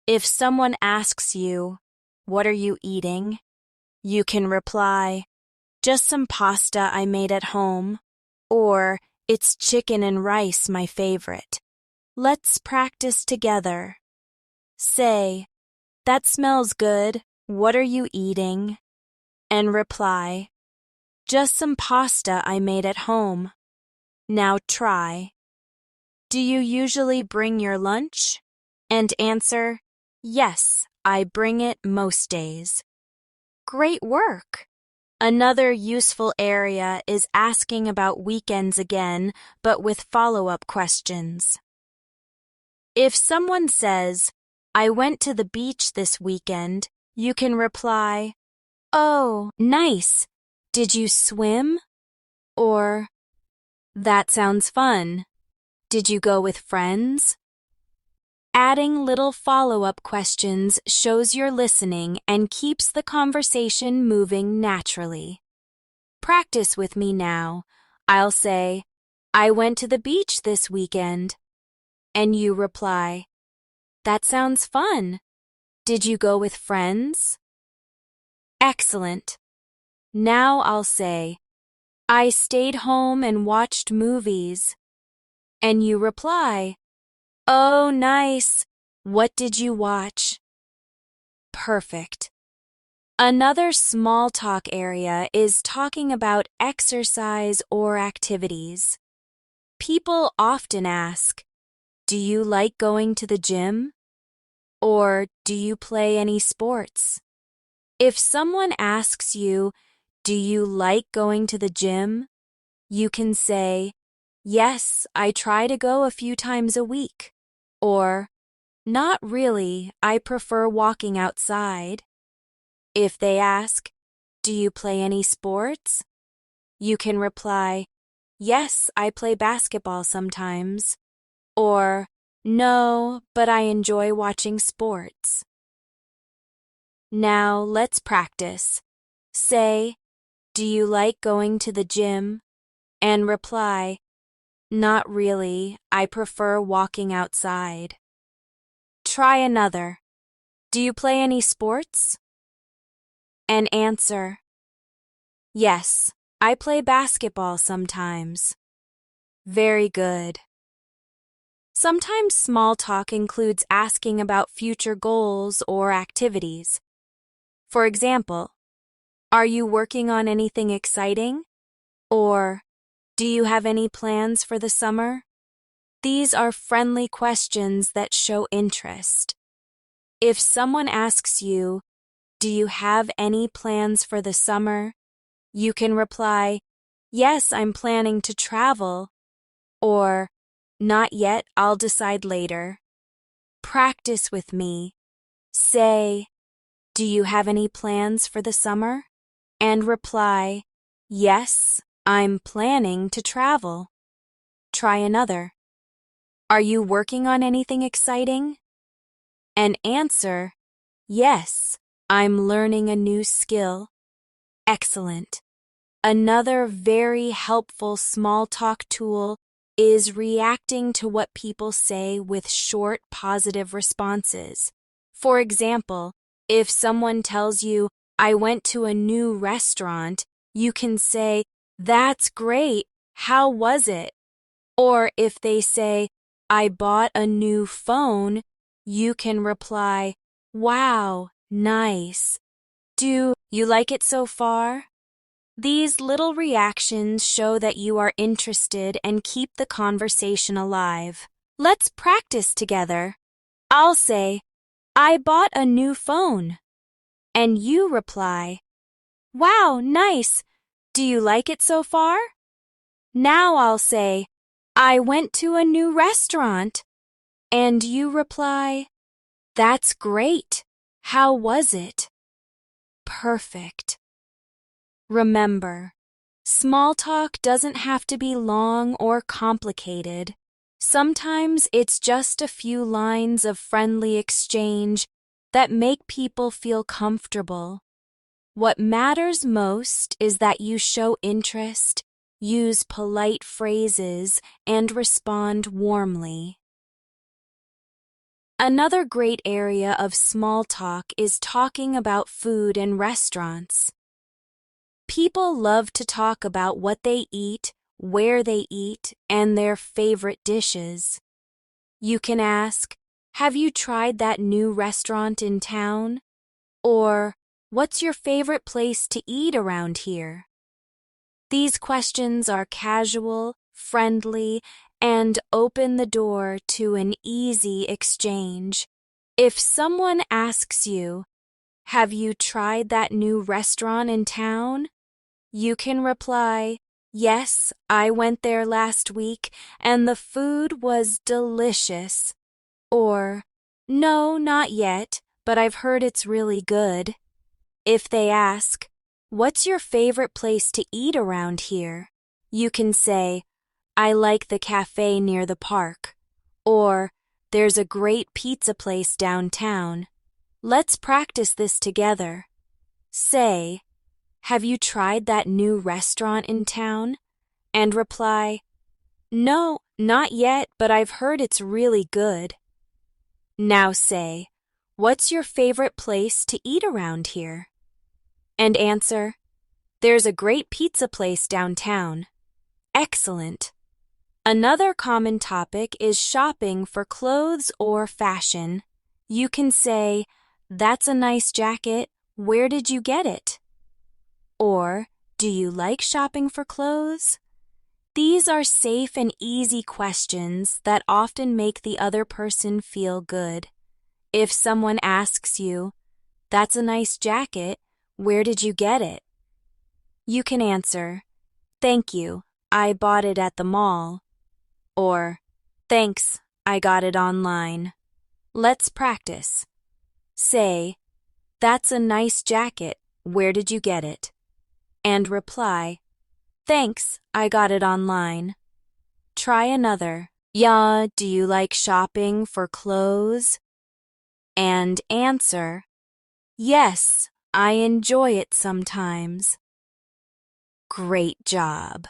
Speaker 1: If someone asks you, what are you eating? You can reply, just some pasta I made at home, or it's chicken and rice, my favorite. Let's practice together. Say, that smells good. What are you eating? And reply, just some pasta I made at home. Now try. Do you usually bring your lunch? And answer, yes, I bring it most days. Great work! Another useful area is asking about weekends again, but with follow-up questions. If someone says, I went to the beach this weekend, you can reply, oh, nice. Did you swim? Or, that sounds fun. Did you go with friends? Adding little follow-up questions shows you're listening and keeps the conversation moving naturally. Practice with me now. I'll say, I went to the beach this weekend. And you reply, that sounds fun. Did you go with friends? Excellent. Now I'll say, I stayed home and watched movies. And you reply, oh, nice. What did you watch? Perfect. Another small talk area is talking about exercise or activities. People often ask, do you like going to the gym? Or do you play any sports? If someone asks you, do you like going to the gym? You can say, yes, I try to go a few times a week. Or, not really, I prefer walking outside. If they ask, do you play any sports? You can reply, yes, I play basketball sometimes. Or, no, but I enjoy watching sports. Now let's practice. Say, do you like going to the gym? And reply, not really, I prefer walking outside. Try another. Do you play any sports? And answer, yes, I play basketball sometimes. Very good. Sometimes small talk includes asking about future goals or activities. For example, are you working on anything exciting? Or, do you have any plans for the summer? These are friendly questions that show interest. If someone asks you, do you have any plans for the summer? You can reply, yes, I'm planning to travel. Or, not yet, I'll decide later. Practice with me. Say, do you have any plans for the summer? And reply, yes, I'm planning to travel. Try another. Are you working on anything exciting? And answer, yes, I'm learning a new skill. Excellent. Another very helpful small talk tool is reacting to what people say with short, positive responses. For example, if someone tells you, I went to a new restaurant, you can say, that's great. How was it? Or if they say, I bought a new phone, you can reply, wow, nice. Do you like it so far? These little reactions show that you are interested and keep the conversation alive. Let's practice together. I'll say, I bought a new phone. And you reply, wow, nice. Do you like it so far? Now I'll say, I went to a new restaurant. And you reply, that's great. How was it? Perfect. Remember, small talk doesn't have to be long or complicated. Sometimes it's just a few lines of friendly exchange that make people feel comfortable. What matters most is that you show interest, use polite phrases, and respond warmly. Another great area of small talk is talking about food and restaurants. People love to talk about what they eat, where they eat, and their favorite dishes. You can ask, have you tried that new restaurant in town? Or, what's your favorite place to eat around here? These questions are casual, friendly, and open the door to an easy exchange. If someone asks you, have you tried that new restaurant in town? You can reply, yes, I went there last week and the food was delicious. Or, no, not yet, but I've heard it's really good. If they ask, what's your favorite place to eat around here? You can say, I like the cafe near the park. Or, there's a great pizza place downtown. Let's practice this together. Say, have you tried that new restaurant in town? And reply, no, not yet, but I've heard it's really good. Now say, what's your favorite place to eat around here? And answer, there's a great pizza place downtown. Excellent. Another common topic is shopping for clothes or fashion. You can say, that's a nice jacket. Where did you get it? Or, do you like shopping for clothes? These are safe and easy questions that often make the other person feel good. If someone asks you, that's a nice jacket, where did you get it? You can answer, thank you, I bought it at the mall. Or, thanks, I got it online. Let's practice. Say, that's a nice jacket, where did you get it? And reply, thanks, I got it online. Try another. Yeah, do you like shopping for clothes? And answer, yes, I enjoy it sometimes. Great job.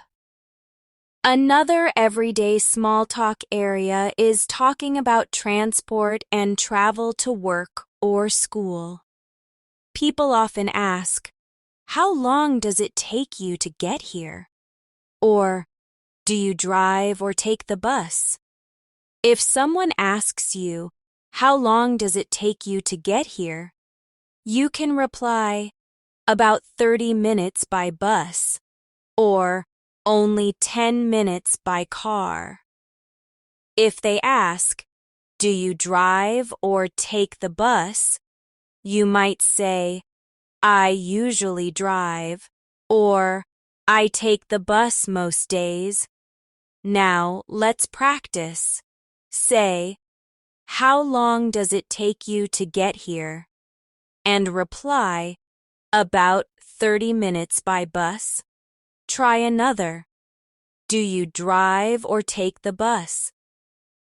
Speaker 1: Another everyday small talk area is talking about transport and travel to work or school. People often ask, how long does it take you to get here? Or, do you drive or take the bus? If someone asks you, how long does it take you to get here? You can reply, about 30 minutes by bus, or only 10 minutes by car. If they ask, do you drive or take the bus? You might say, I usually drive, or I take the bus most days. Now let's practice. Say, how long does it take you to get here? And reply, about 30 minutes by bus. Try another. Do you drive or take the bus?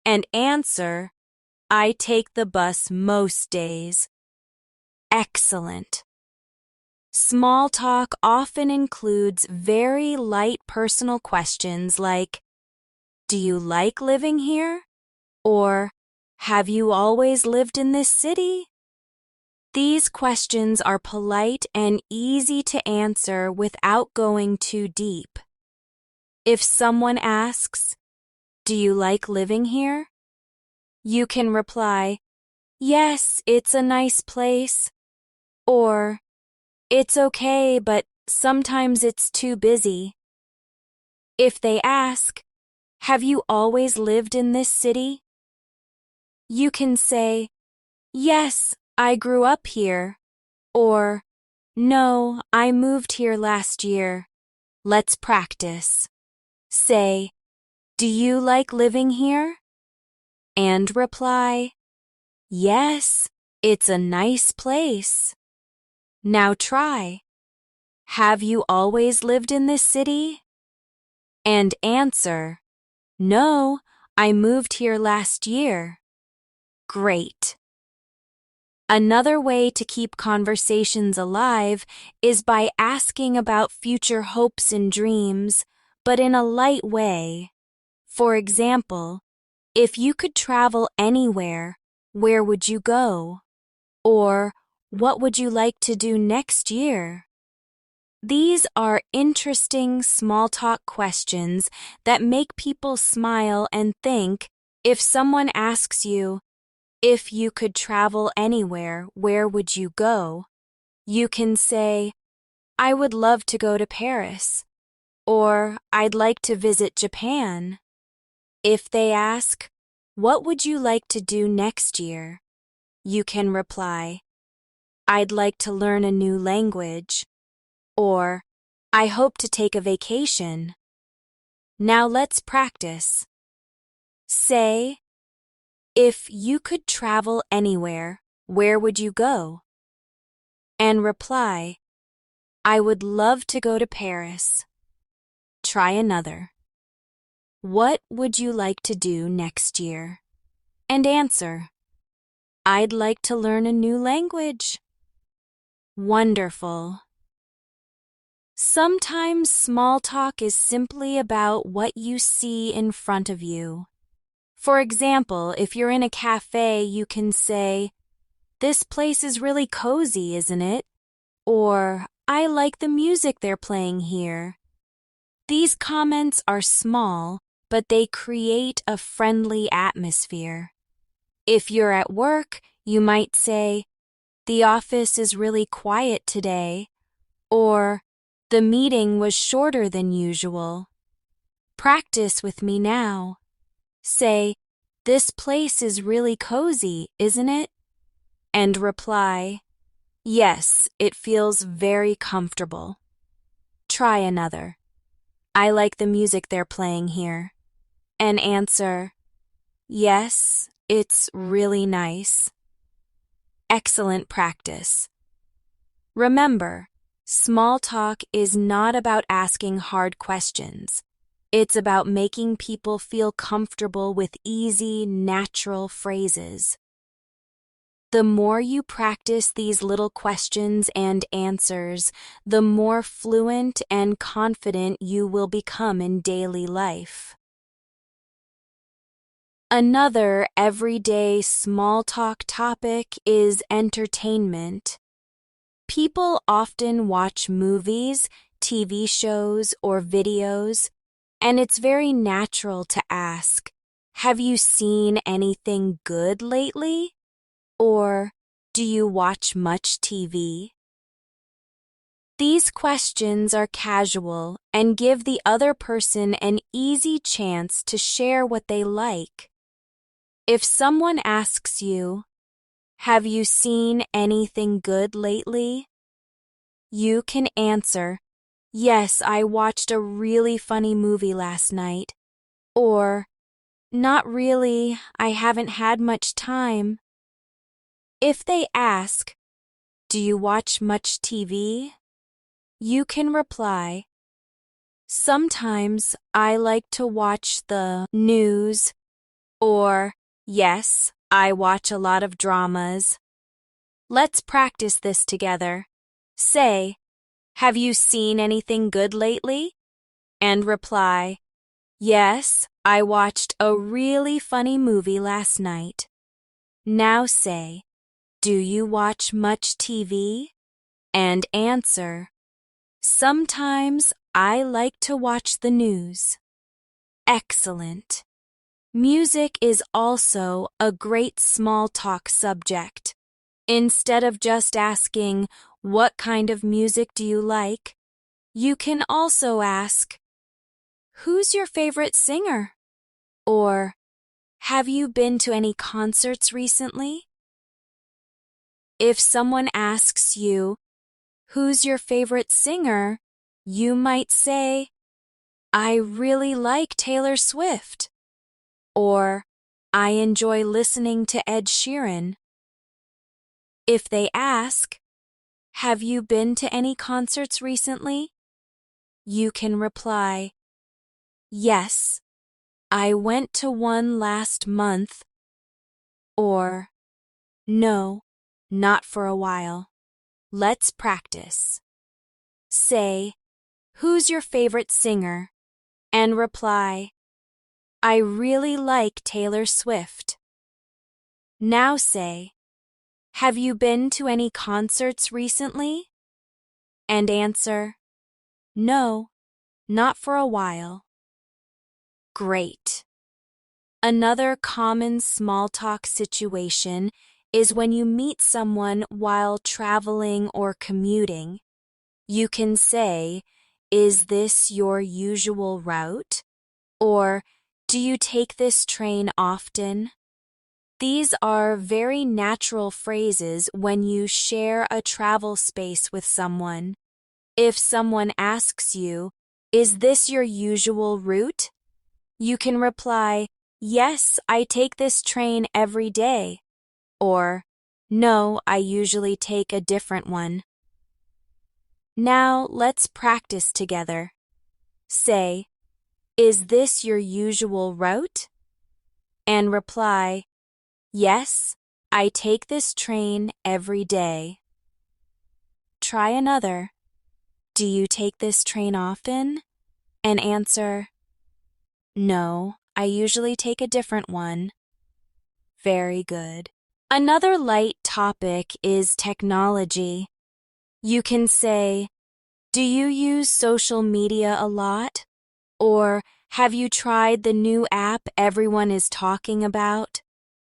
Speaker 1: And answer, I take the bus most days. Excellent. Small talk often includes very light personal questions like, do you like living here? Or, have you always lived in this city? These questions are polite and easy to answer without going too deep. If someone asks, do you like living here? You can reply, "Yes, it's a nice place," or "It's okay, but sometimes it's too busy." If they ask, "Have you always lived in this city?" you can say, "Yes, I grew up here," or "No, I moved here last year." Let's practice. Say, "Do you like living here?" and reply, "Yes, it's a nice place." Now try. "Have you always lived in this city?" and answer, "No, I moved here last year." Great. Another way to keep conversations alive is by asking about future hopes and dreams, but in a light way. For example, if you could travel anywhere, where would you go? Or, what would you like to do next year? These are interesting small talk questions that make people smile and think. If someone asks you, "If you could travel anywhere, where would you go?" you can say, "I would love to go to Paris," or "I'd like to visit Japan." If they ask, "What would you like to do next year?" you can reply, "I'd like to learn a new language," or "I hope to take a vacation." Now let's practice. Say, "If you could travel anywhere, where would you go?" and reply, "I would love to go to Paris." Try another. "What would you like to do next year?" and answer, "I'd like to learn a new language." Wonderful. Sometimes small talk is simply about what you see in front of you. For example, if you're in a cafe, you can say, "This place is really cozy, isn't it?" Or, "I like the music they're playing here." These comments are small, but they create a friendly atmosphere. If you're at work, you might say, "The office is really quiet today," or "The meeting was shorter than usual." Practice with me now. Say, "This place is really cozy, isn't it?" and reply, "Yes, it feels very comfortable." Try another. "I like the music they're playing here." And answer, "Yes, it's really nice." Excellent practice. Remember, small talk is not about asking hard questions. It's about making people feel comfortable with easy, natural phrases. The more you practice these little questions and answers, the more fluent and confident you will become in daily life. Another everyday small talk topic is entertainment. People often watch movies, TV shows, or videos, and it's very natural to ask, "Have you seen anything good lately?" Or, "Do you watch much TV?" These questions are casual and give the other person an easy chance to share what they like. If someone asks you, "Have you seen anything good lately?" you can answer, "Yes, I watched a really funny movie last night," or "Not really, I haven't had much time." If they ask, "Do you watch much TV?" you can reply, "Sometimes I like to watch the news," or "Yes, I watch a lot of dramas." Let's practice this together. Say, "Have you seen anything good lately?" and reply, "Yes, I watched a really funny movie last night." Now say, "Do you watch much TV?" and answer, "Sometimes I like to watch the news." Excellent. Music is also a great small talk subject. Instead of just asking, "What kind of music do you like?" you can also ask, "Who's your favorite singer?" Or, "Have you been to any concerts recently?" If someone asks you, "Who's your favorite singer?" you might say, "I really like Taylor Swift." Or, "I enjoy listening to Ed Sheeran." If they ask, "Have you been to any concerts recently?" you can reply, "Yes, I went to one last month." Or, "No, not for a while." Let's practice. Say, "Who's your favorite singer?" and reply, "I really like Taylor Swift." Now say, "Have you been to any concerts recently?" and answer, "No, not for a while." Great. Another common small talk situation is when you meet someone while traveling or commuting. You can say, "Is this your usual route?" Or, "Do you take this train often?" These are very natural phrases when you share a travel space with someone. If someone asks you, "Is this your usual route?" you can reply, "Yes, I take this train every day." Or, "No, I usually take a different one." Now let's practice together. Say, "Is this your usual route?" and reply, "Yes, I take this train every day." Try another. "Do you take this train often?" and answer, "No, I usually take a different one." Very good. Another light topic is technology. You can say, "Do you use social media a lot?" Or, "Have you tried the new app everyone is talking about?"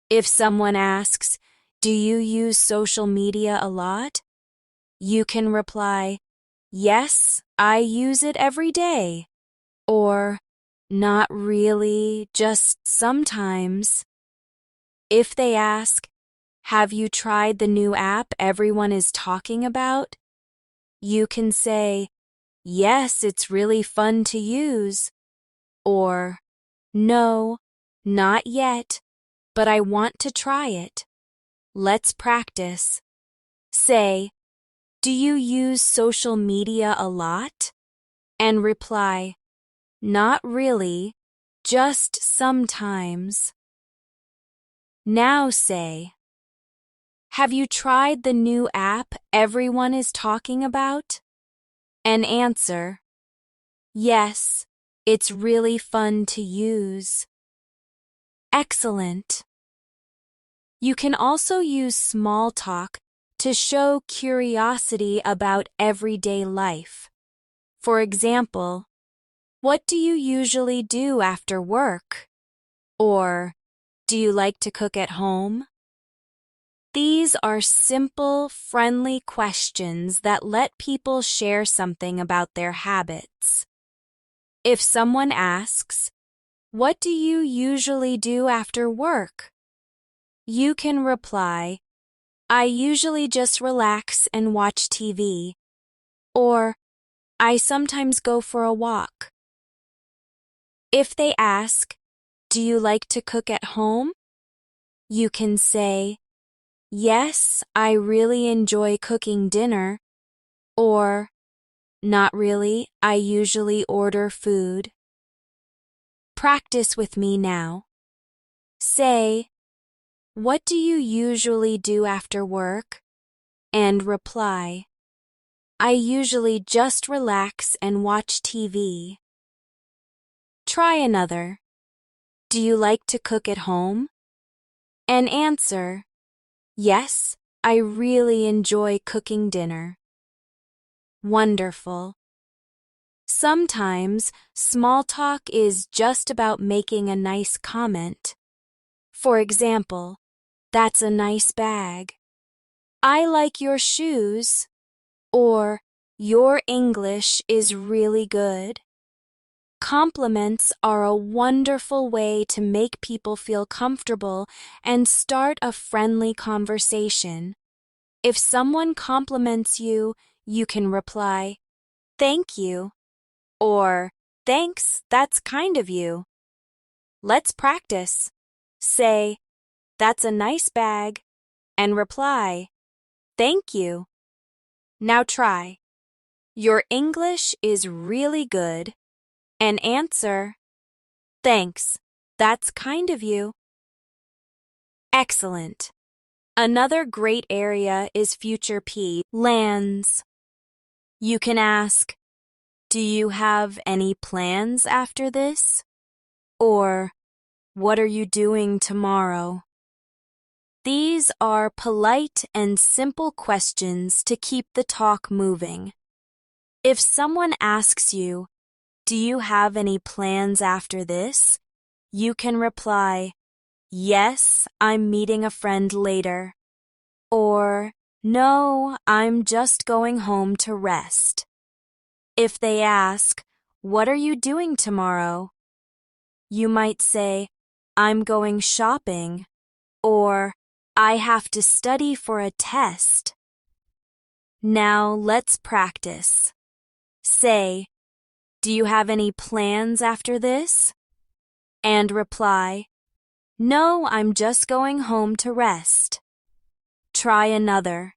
Speaker 1: If someone asks, "Do you use social media a lot?" you can reply, "Yes, I use it every day." Or, "Not really, just sometimes." If they ask, "Have you tried the new app everyone is talking about?" you can say, "Yes, it's really fun to use." Or, "No, not yet, but I want to try it." Let's practice. Say, "Do you use social media a lot?" and reply, "Not really, just sometimes." Now say, "Have you tried the new app everyone is talking about?" and answer, "Yes, it's really fun to use." Excellent. You can also use small talk to show curiosity about everyday life. For example, "What do you usually do after work?" Or, "Do you like to cook at home?" These are simple, friendly questions that let people share something about their habits. If someone asks, "What do you usually do after work?" you can reply, "I usually just relax and watch TV." Or, "I sometimes go for a walk." If they ask, "Do you like to cook at home?" you can say, "Yes, I really enjoy cooking dinner." Or, "Not really, I usually order food." Practice with me now. Say, "What do you usually do after work?" and reply, "I usually just relax and watch TV." Try another. "Do you like to cook at home?" and answer, "Yes, I really enjoy cooking dinner." Wonderful. Sometimes, small talk is just about making a nice comment. For example, "That's a nice bag." "I like your shoes." Or, "Your English is really good." Compliments are a wonderful way to make people feel comfortable and start a friendly conversation. If someone compliments you, you can reply, "Thank you," or "Thanks, that's kind of you." Let's practice. Say, "That's a nice bag," and reply, "Thank you." Now try. "Your English is really good," and answer, "Thanks, that's kind of you." Excellent. Another great area is future plans. You can ask, "Do you have any plans after this?" Or, "What are you doing tomorrow?" These are polite and simple questions to keep the talk moving. If someone asks you, "Do you have any plans after this?" you can reply, "Yes, I'm meeting a friend later." Or, "No, I'm just going home to rest." If they ask, "What are you doing tomorrow?" you might say, "I'm going shopping," or "I have to study for a test." Now let's practice. Say, "Do you have any plans after this?" and reply, "No, I'm just going home to rest." Try another.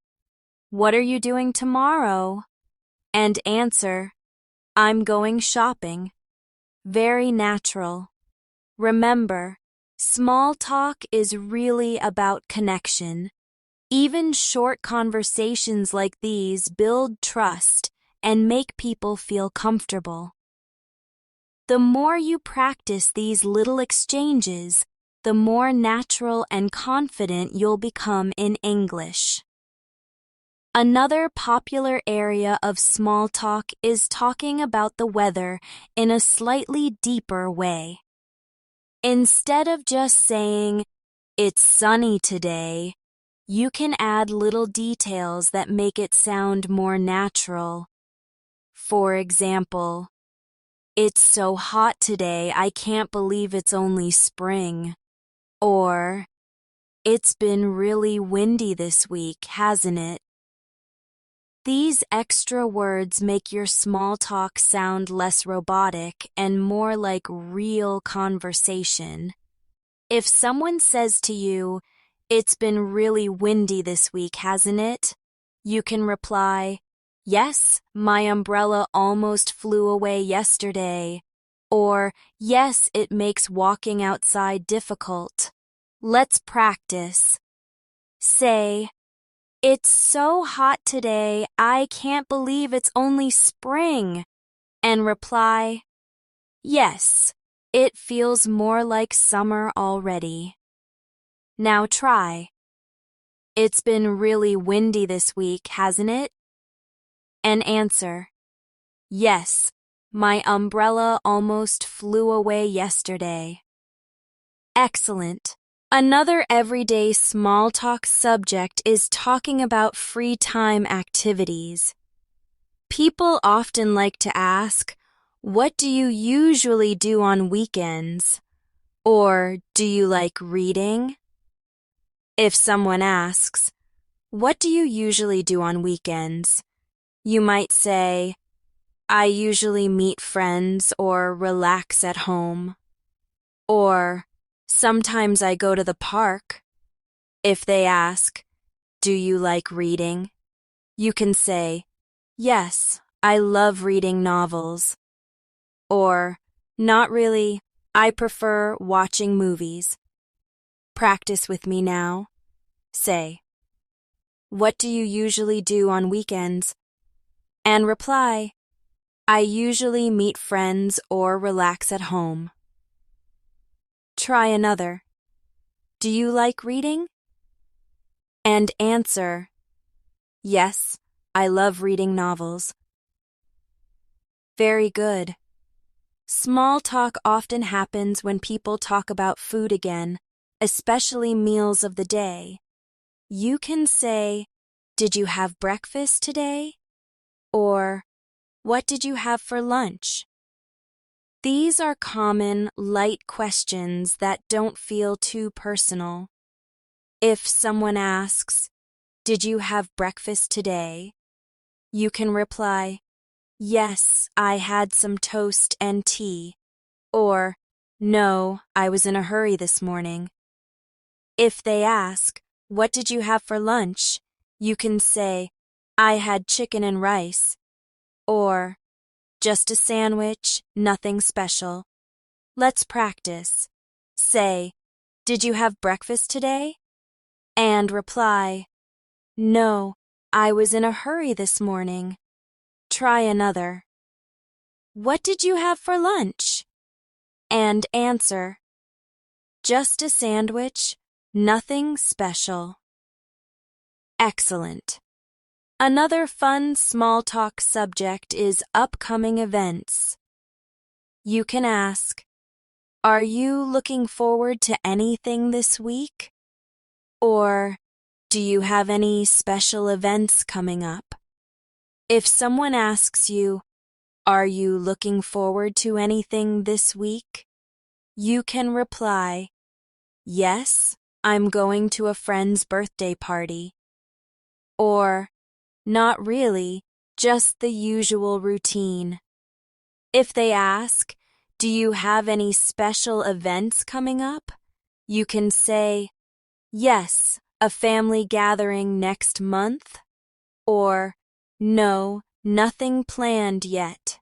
Speaker 1: "What are you doing tomorrow?" and answer, "I'm going shopping." Very natural. Remember, small talk is really about connection. Even short conversations like these build trust and make people feel comfortable. The more you practice these little exchanges, the more natural and confident you'll become in English. Another popular area of small talk is talking about the weather in a slightly deeper way. Instead of just saying, "It's sunny today," you can add little details that make it sound more natural. For example, "It's so hot today, I can't believe it's only spring." Or, "It's been really windy this week, hasn't it?" These extra words make your small talk sound less robotic and more like real conversation. If someone says to you, "It's been really windy this week, hasn't it?" you can reply, "Yes, my umbrella almost flew away yesterday." Or, "Yes, it makes walking outside difficult." Let's practice. Say, "It's so hot today, I can't believe it's only spring." And reply, "Yes, it feels more like summer already." Now try. "It's been really windy this week, hasn't it?" And answer, "Yes, my umbrella almost flew away yesterday." Excellent. Another everyday small talk subject is talking about free time activities. People often like to ask, "What do you usually do on weekends?" Or, "Do you like reading?" If someone asks, "What do you usually do on weekends?" you might say, "I usually meet friends or relax at home." Or, "Sometimes I go to the park." If they ask, "Do you like reading?" you can say, "Yes, I love reading novels." Or, "Not really, I prefer watching movies." Practice with me now. Say, "What do you usually do on weekends?" And reply, "I usually meet friends or relax at home." Try another. "Do you like reading?" And answer, "Yes, I love reading novels." Very good. Small talk often happens when people talk about food again, especially meals of the day. You can say, "Did you have breakfast today?" Or, "What did you have for lunch?" These are common, light questions that don't feel too personal. If someone asks, "Did you have breakfast today?" you can reply, "Yes, I had some toast and tea," or, "No, I was in a hurry this morning." If they ask, "What did you have for lunch?" you can say, "I had chicken and rice," or, "Just a sandwich, nothing special." Let's practice. Say, "Did you have breakfast today?" And reply, "No, I was in a hurry this morning." Try another. "What did you have for lunch?" And answer, "Just a sandwich, nothing special." Excellent. Another fun small talk subject is upcoming events. You can ask, "Are you looking forward to anything this week?" Or, "Do you have any special events coming up?" If someone asks you, "Are you looking forward to anything this week?" you can reply, "Yes, I'm going to a friend's birthday party." Or, "Not really, just the usual routine." If they ask, "Do you have any special events coming up?" you can say, "Yes, a family gathering next month," or, "No, nothing planned yet."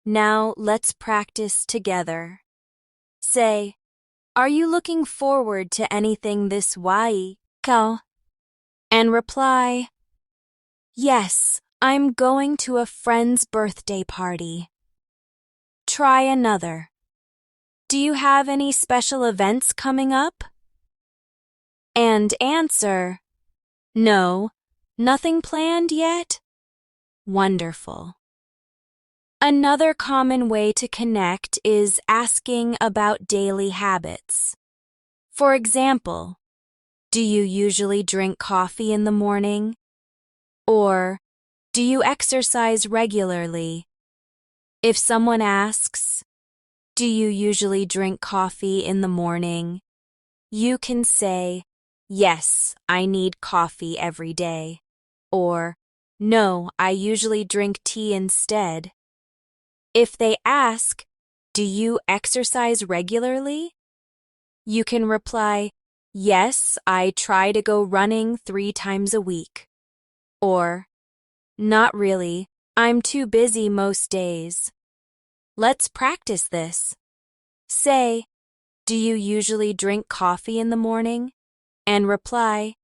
Speaker 1: Now let's practice together. Say, "Are you looking forward to anything this week?" And reply, "Yes, I'm going to a friend's birthday party." Try another. "Do you have any special events coming up?" And answer, "No, nothing planned yet." Wonderful. Another common way to connect is asking about daily habits. For example, "Do you usually drink coffee in the morning?" Or, "Do you exercise regularly?" If someone asks, "Do you usually drink coffee in the morning?" you can say, "Yes, I need coffee every day." Or, "No, I usually drink tea instead." If they ask, "Do you exercise regularly?" you can reply, "Yes, I try to go running 3 times a week." Or, "Not really, I'm too busy most days." Let's practice this. Say, "Do you usually drink coffee in the morning?" And reply,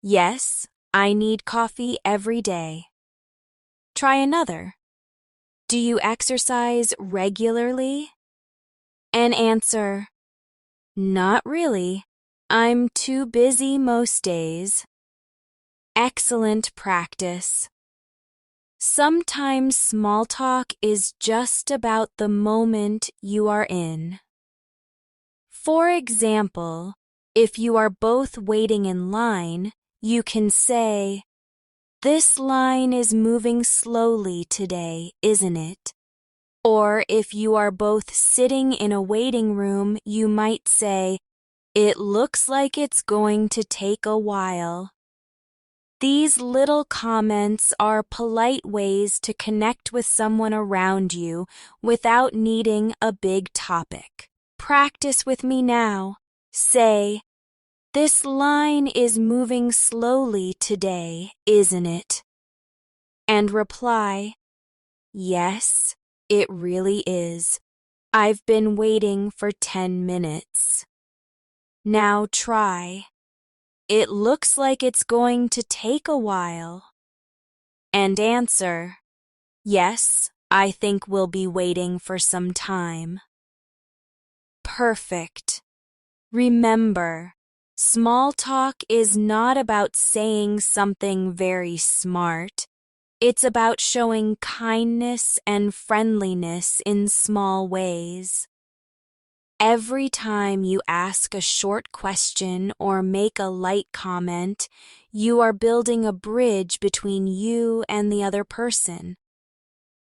Speaker 1: "Yes, I need coffee every day." Try another. "Do you exercise regularly?" And answer, "Not really. I'm too busy most days." Excellent practice. Sometimes small talk is just about the moment you are in. For example, if you are both waiting in line, you can say, "This line is moving slowly today, isn't it?" Or if you are both sitting in a waiting room, you might say, "It looks like it's going to take a while." These little comments are polite ways to connect with someone around you without needing a big topic. Practice with me now. Say, "This line is moving slowly today, isn't it?" And reply, "Yes, it really is. I've been waiting for 10 minutes." Now try. "It looks like it's going to take a while." And answer, "Yes, I think we'll be waiting for some time." Perfect. Remember, small talk is not about saying something very smart. It's about showing kindness and friendliness in small ways. Every time you ask a short question or make a light comment, you are building a bridge between you and the other person.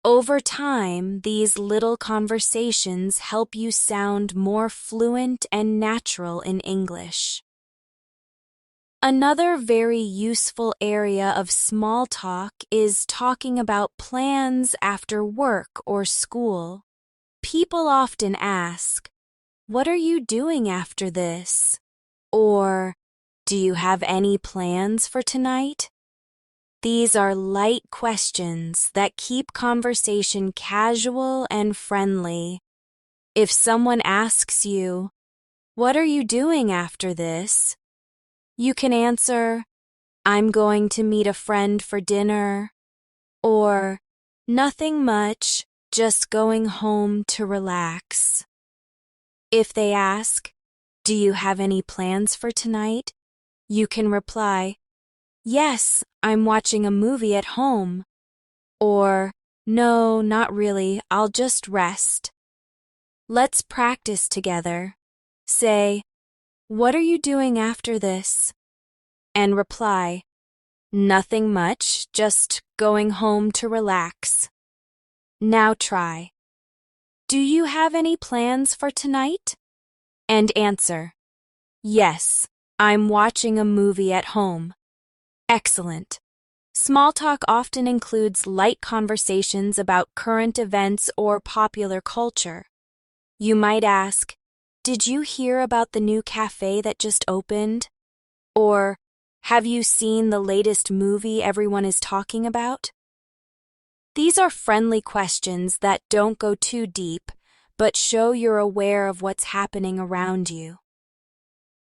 Speaker 1: Over time, these little conversations help you sound more fluent and natural in English. Another very useful area of small talk is talking about plans after work or school. People often ask, "What are you doing after this?" Or, "Do you have any plans for tonight?" These are light questions that keep conversation casual and friendly. If someone asks you, "What are you doing after this?" you can answer, "I'm going to meet a friend for dinner," or "Nothing much, just going home to relax." If they ask, "Do you have any plans for tonight?" you can reply, "Yes, I'm watching a movie at home," or "No, not really, I'll just rest." Let's practice together. Say, "What are you doing after this?" and reply, "Nothing much, just going home to relax." Now try. "Do you have any plans for tonight?" And answer, "Yes, I'm watching a movie at home." Excellent. Small talk often includes light conversations about current events or popular culture. You might ask, "Did you hear about the new cafe that just opened?" Or, "Have you seen the latest movie everyone is talking about?" These are friendly questions that don't go too deep, but show you're aware of what's happening around you.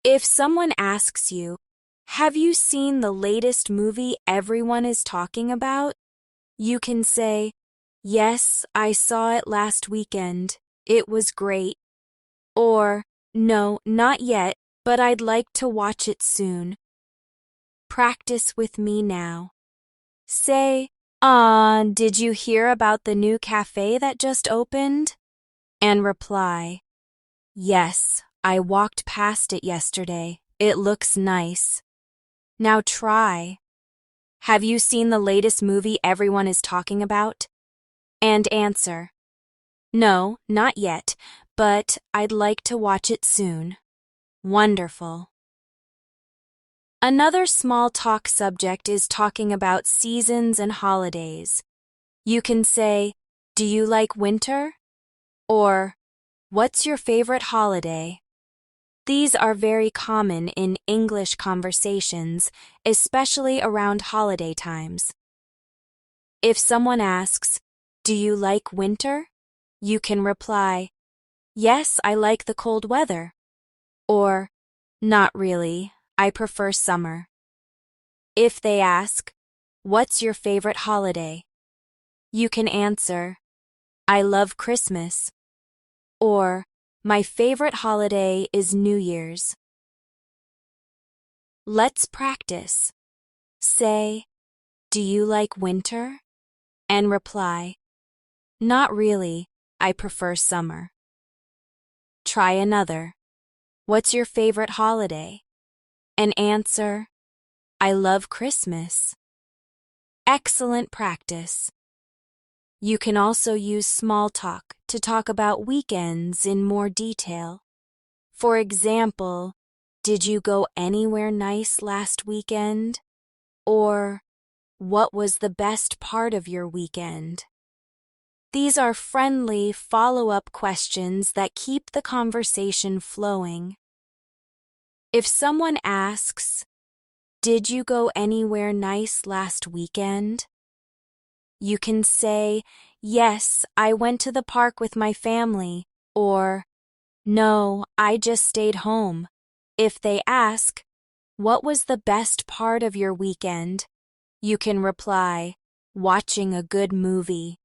Speaker 1: If someone asks you, "Have you seen the latest movie everyone is talking about?" you can say, "Yes, I saw it last weekend. It was great." Or, "No, not yet, but I'd like to watch it soon." Practice with me now. Say, "Did you hear about the new cafe that just opened?" And reply, "Yes, I walked past it yesterday. It looks nice." Now try. "Have you seen the latest movie everyone is talking about?" And answer, "No, not yet, but I'd like to watch it soon." Wonderful. Another small talk subject is talking about seasons and holidays. You can say, "Do you like winter?" Or, "What's your favorite holiday?" These are very common in English conversations, especially around holiday times. If someone asks, "Do you like winter?" you can reply, "Yes, I like the cold weather." Or, "Not really, I prefer summer." If they ask, "What's your favorite holiday?" you can answer, "I love Christmas." Or, "My favorite holiday is New Year's." Let's practice. Say, "Do you like winter?" and reply, "Not really, I prefer summer." Try another. "What's your favorite holiday?" and answer, "I love Christmas." Excellent practice. You can also use small talk to talk about weekends in more detail. For example, "Did you go anywhere nice last weekend?" Or, "What was the best part of your weekend?" These are friendly follow-up questions that keep the conversation flowing. If someone asks, "Did you go anywhere nice last weekend?" you can say, "Yes, I went to the park with my family," or, "No, I just stayed home." If they ask, "What was the best part of your weekend?" you can reply, "Watching a good movie,"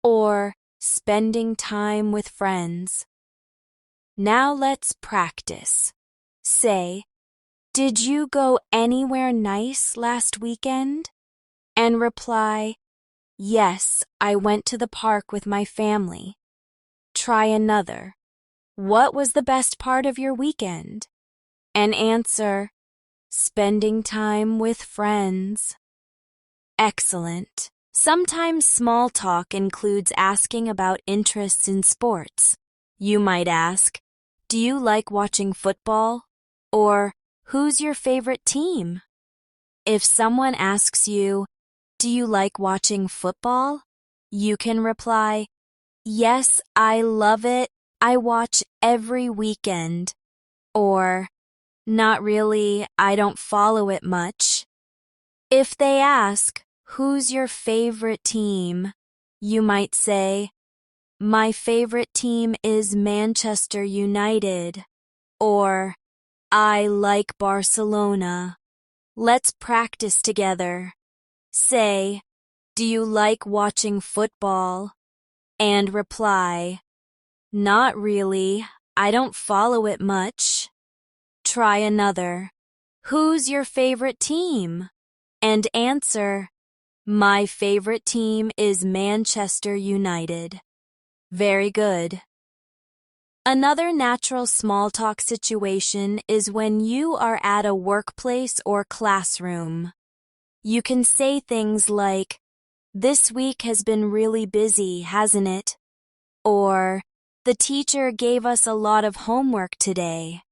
Speaker 1: or "Spending time with friends." Now let's practice. Say, "Did you go anywhere nice last weekend?" and reply, Yes, I went to the park with my family. Try another. What was the best part of your weekend? And answer, spending time with friends. Excellent. Sometimes small talk includes asking about interests in sports. You might ask, do you like watching football? Or, who's your favorite team? If someone asks you, do you like watching football? You can reply, yes, I love it. I watch every weekend. Or, not really, I don't follow it much. If they ask, who's your favorite team? You might say, my favorite team is Manchester United. Or, I like Barcelona. Let's practice together. Say, do you like watching football? And reply, not really, I don't follow it much. Try another. Who's your favorite team? And answer, my favorite team is Manchester United. Very good. Another natural small talk situation is when you are at a workplace or classroom. You can say things like, this week has been really busy, hasn't it? Or, the teacher gave us a lot of homework today.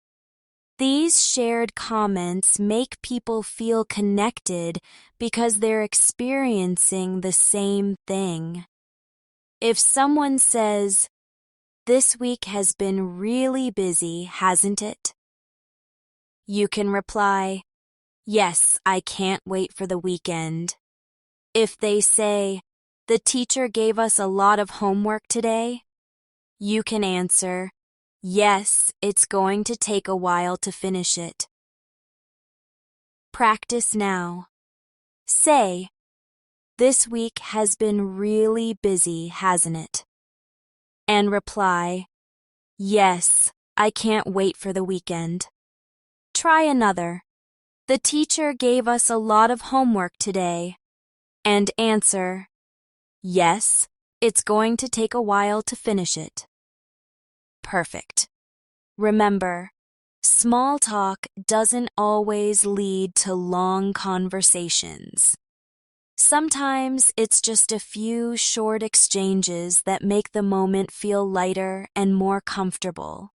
Speaker 1: These shared comments make people feel connected because they're experiencing the same thing. If someone says, this week has been really busy, hasn't it? You can reply, yes, I can't wait for the weekend. If they say, the teacher gave us a lot of homework today, you can answer, yes, it's going to take a while to finish it. Practice now. Say, this week has been really busy, hasn't it? And reply, yes, I can't wait for the weekend. Try another. The teacher gave us a lot of homework today. And answer, yes, it's going to take a while to finish it. Perfect. Remember, small talk doesn't always lead to long conversations. Sometimes it's just a few short exchanges that make the moment feel lighter and more comfortable.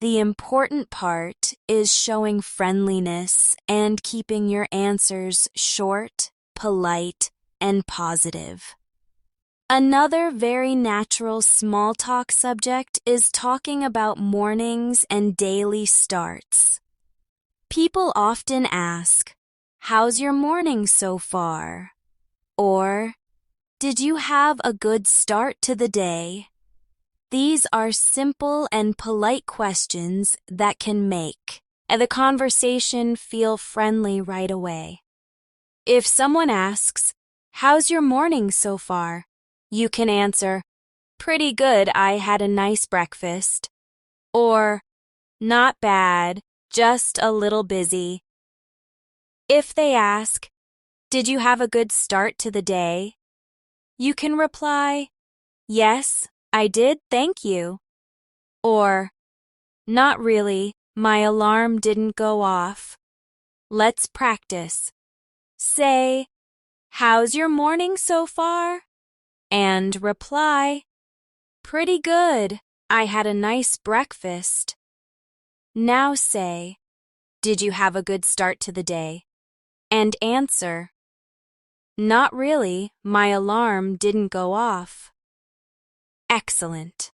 Speaker 1: The important part is showing friendliness and keeping your answers short, polite, and positive. Another very natural small talk subject is talking about mornings and daily starts. People often ask, how's your morning so far? Or, did you have a good start to the day? These are simple and polite questions that can make the conversation feel friendly right away. If someone asks, how's your morning so far? You can answer, pretty good, I had a nice breakfast. Or, not bad, just a little busy. If they ask, did you have a good start to the day? You can reply, yes, I did, thank you. Or, not really, my alarm didn't go off. Let's practice. Say, how's your morning so far? And reply, pretty good. I had a nice breakfast. Now say, did you have a good start to the day? And answer, not really, my alarm didn't go off. Excellent.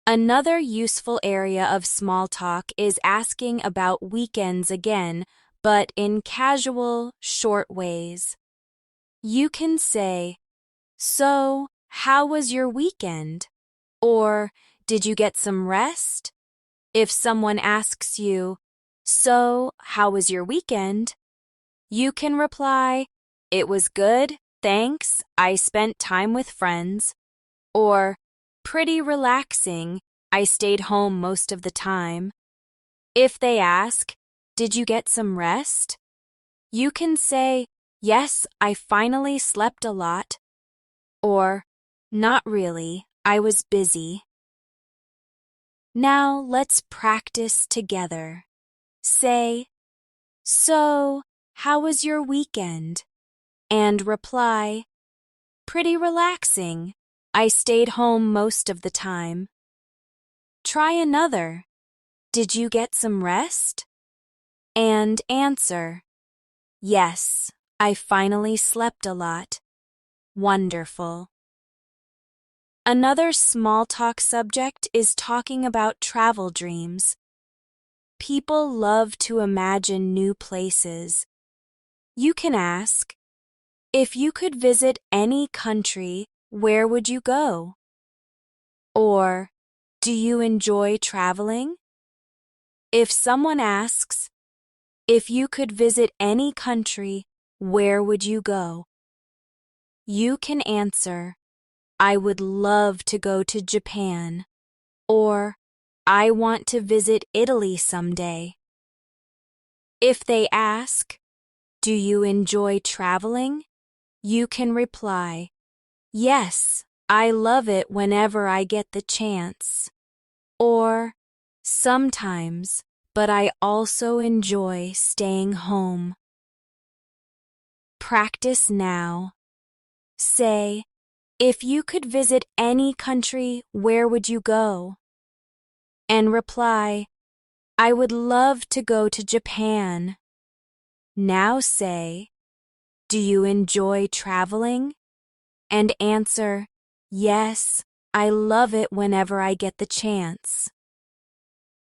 Speaker 1: Another useful area of small talk is asking about weekends again, but in casual, short ways. You can say, so, how was your weekend? Or, did you get some rest? If someone asks you, so, how was your weekend? You can reply, it was good, thanks, I spent time with friends. Or, pretty relaxing, I stayed home most of the time. If they ask, did you get some rest? You can say, Yes, I finally slept a lot. Or, not really, I was busy. Now let's practice together. Say, so, how was your weekend? And reply, pretty relaxing. I stayed home most of the time. Try another. Did you get some rest? And answer, yes, I finally slept a lot. Wonderful. Another small talk subject is talking about travel dreams. People love to imagine new places. You can ask, if you could visit any country, where would you go? Or, do you enjoy traveling? If someone asks, if you could visit any country, where would you go? You can answer, I would love to go to Japan, or I want to visit Italy someday. If they ask, do you enjoy traveling? You can reply, yes, I love it whenever I get the chance. Or, sometimes, but I also enjoy staying home. Practice now. Say, if you could visit any country, where would you go? And reply, I would love to go to Japan. Now say, do you enjoy traveling? And answer, yes, I love it whenever I get the chance.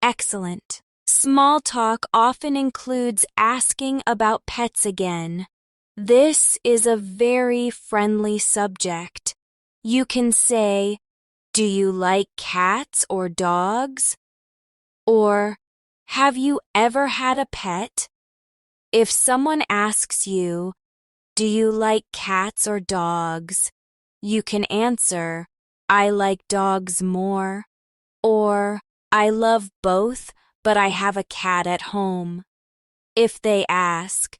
Speaker 1: Excellent. Small talk often includes asking about pets again. This is a very friendly subject. You can say, do you like cats or dogs? Or, have you ever had a pet? If someone asks you, do you like cats or dogs? You can answer, I like dogs more. Or, I love both, but I have a cat at home. If they ask,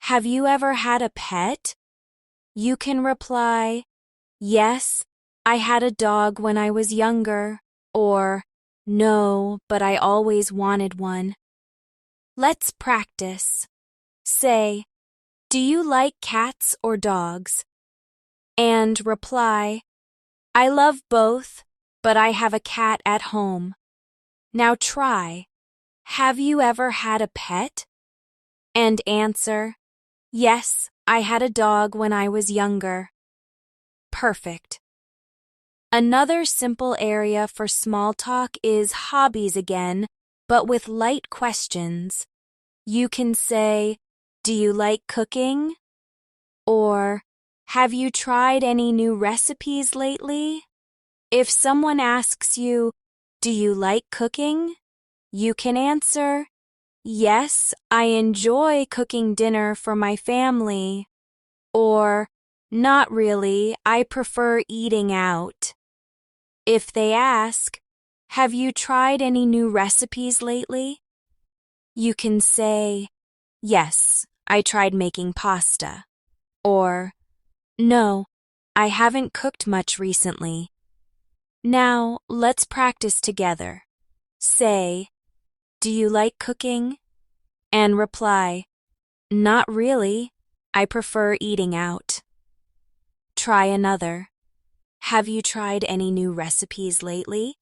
Speaker 1: have you ever had a pet? You can reply, yes, I had a dog when I was younger, or no, but I always wanted one. Let's practice. Say, do you like cats or dogs? And reply, I love both, but I have a cat at home. Now try. Have you ever had a pet? And answer, yes, I had a dog when I was younger. Perfect. Another simple area for small talk is hobbies again, but with light questions. You can say, do you like cooking? Or, have you tried any new recipes lately? If someone asks you, do you like cooking? You can answer, yes, I enjoy cooking dinner for my family. Or, not really, I prefer eating out. If they ask, have you tried any new recipes lately? You can say, yes, I tried making pasta. Or, no, I haven't cooked much recently. Now, let's practice together. Say, do you like cooking? And reply, not really, I prefer eating out. Try another. Have you tried any new recipes lately?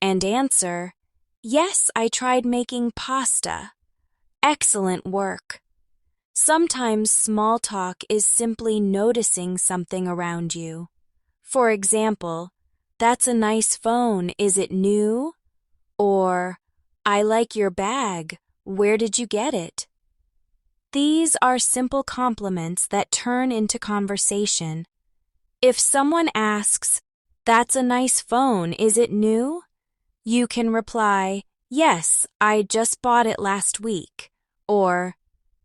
Speaker 1: And answer, yes, I tried making pasta. Excellent work. Sometimes small talk is simply noticing something around you. For example, that's a nice phone, is it new? Or, I like your bag, where did you get it? These are simple compliments that turn into conversation. If someone asks, that's a nice phone, is it new? You can reply, yes, I just bought it last week. Or,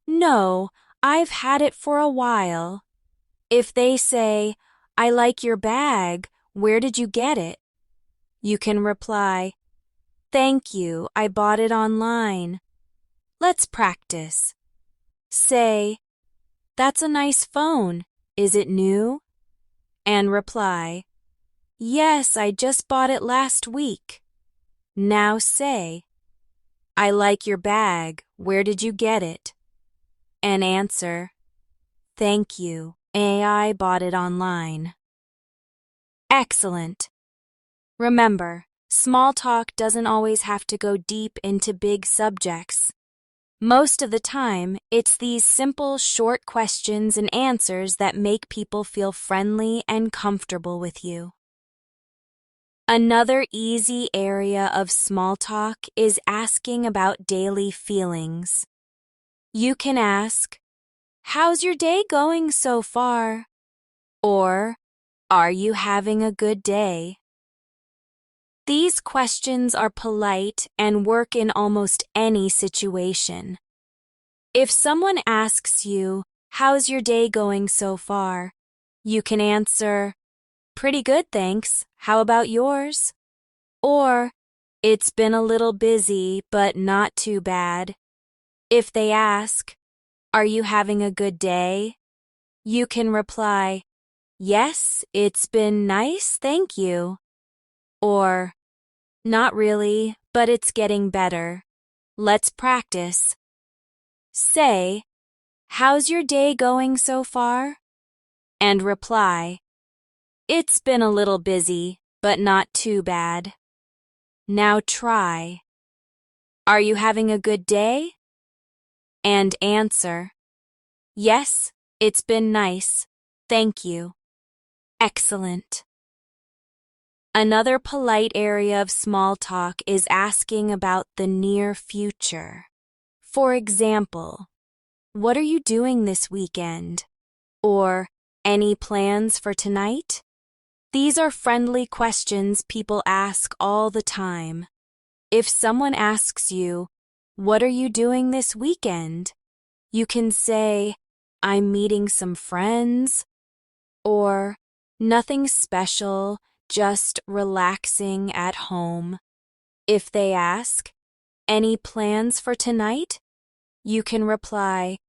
Speaker 1: no, I've had it for a while. If they say, I like your bag, where did you get it? You can reply, thank you, I bought it online. Let's practice. Say, "That's a nice phone. Is it new?" And reply, "Yes, I just bought it last week." Now say, "I like your bag. Where did you get it?" And answer, "Thank you. I bought it online." Excellent. Remember, small talk doesn't always have to go deep into big subjects. Most of the time, it's these simple, short questions and answers that make people feel friendly and comfortable with you. Another easy area of small talk is asking about daily feelings. You can ask, "How's your day going so far?" Or, "Are you having a good day?" These questions are polite and work in almost any situation. If someone asks you, "How's your day going so far?" you can answer, "Pretty good, thanks. How about yours?" Or, "It's been a little busy, but not too bad." If they ask, "Are you having a good day?" you can reply, "Yes, it's been nice, thank you." Or, "Not really, but it's getting better. Let's practice." Say, "How's your day going so far?" And reply, "It's been a little busy, but not too bad." Now try, "Are you having a good day?" And answer, "Yes, it's been nice. Thank you." Excellent. Another polite area of small talk is asking about the near future. For example, "What are you doing this weekend?" Or, "Any plans for tonight?" These are friendly questions people ask all the time. If someone asks you, "What are you doing this weekend?" you can say, "I'm meeting some friends," or "Nothing special, just relaxing at home." If they ask, "Any plans for tonight?" you can reply,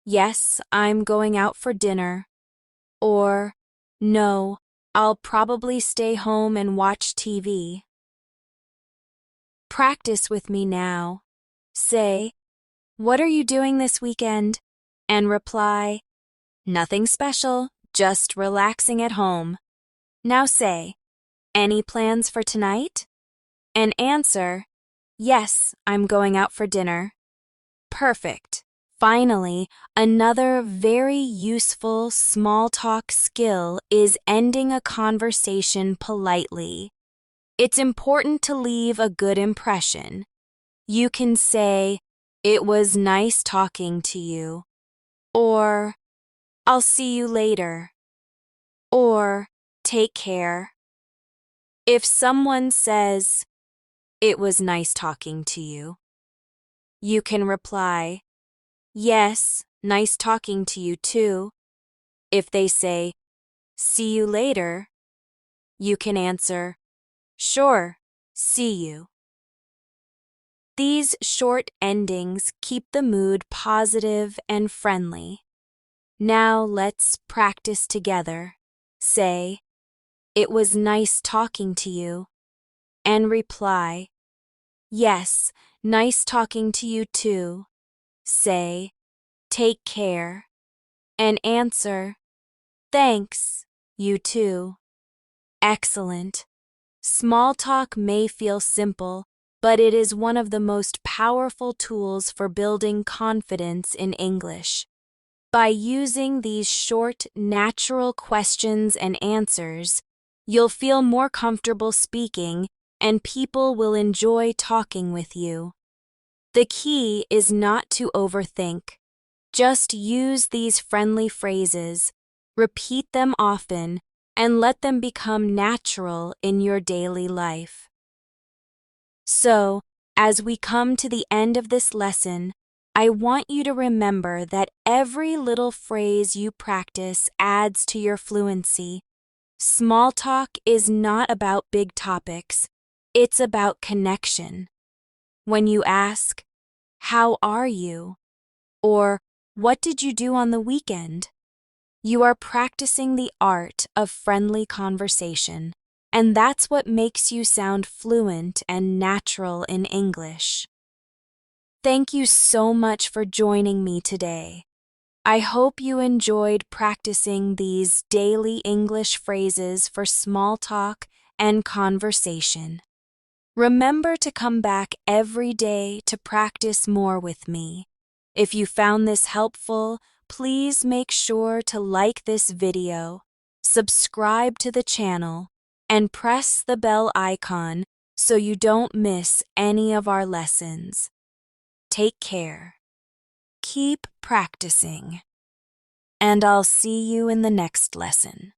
Speaker 1: "Yes, I'm going out for dinner." Or, "No, I'll probably stay home and watch TV." Practice with me now. Say, "What are you doing this weekend?" And reply, "Nothing special, just relaxing at home." Now say, "Any plans for tonight?" And answer, "Yes, I'm going out for dinner." Perfect. Finally, another very useful small talk skill is ending a conversation politely. It's important to leave a good impression. You can say, "It was nice talking to you," or "I'll see you later," or "Take care." If someone says, "It was nice talking to you," you can reply, "Yes, nice talking to you too." If they say, "See you later," you can answer, "Sure, see you." These short endings keep the mood positive and friendly. Now let's practice together. Say, "It was nice talking to you," and reply, "Yes, nice talking to you too." Say, "Take care," and answer, "Thanks, you too." Excellent. Small talk may feel simple, but it is one of the most powerful tools for building confidence in English. By using these short, natural questions and answers, you'll feel more comfortable speaking and people will enjoy talking with you. The key is not to overthink. Just use these friendly phrases, repeat them often, and let them become natural in your daily life. So, as we come to the end of this lesson, I want you to remember that every little phrase you practice adds to your fluency. Small talk is not about big topics, it's about connection. When you ask, "How are you?" or What did you do on the weekend? You are practicing the art of friendly conversation, and that's what makes you sound fluent and natural in English. Thank you so much for joining me today. I hope you enjoyed practicing these daily English phrases for small talk and conversation. Remember to come back every day to practice more with me. If you found this helpful, please make sure to like this video, subscribe to the channel, and press the bell icon so you don't miss any of our lessons. Take care. Keep practicing. And I'll see you in the next lesson.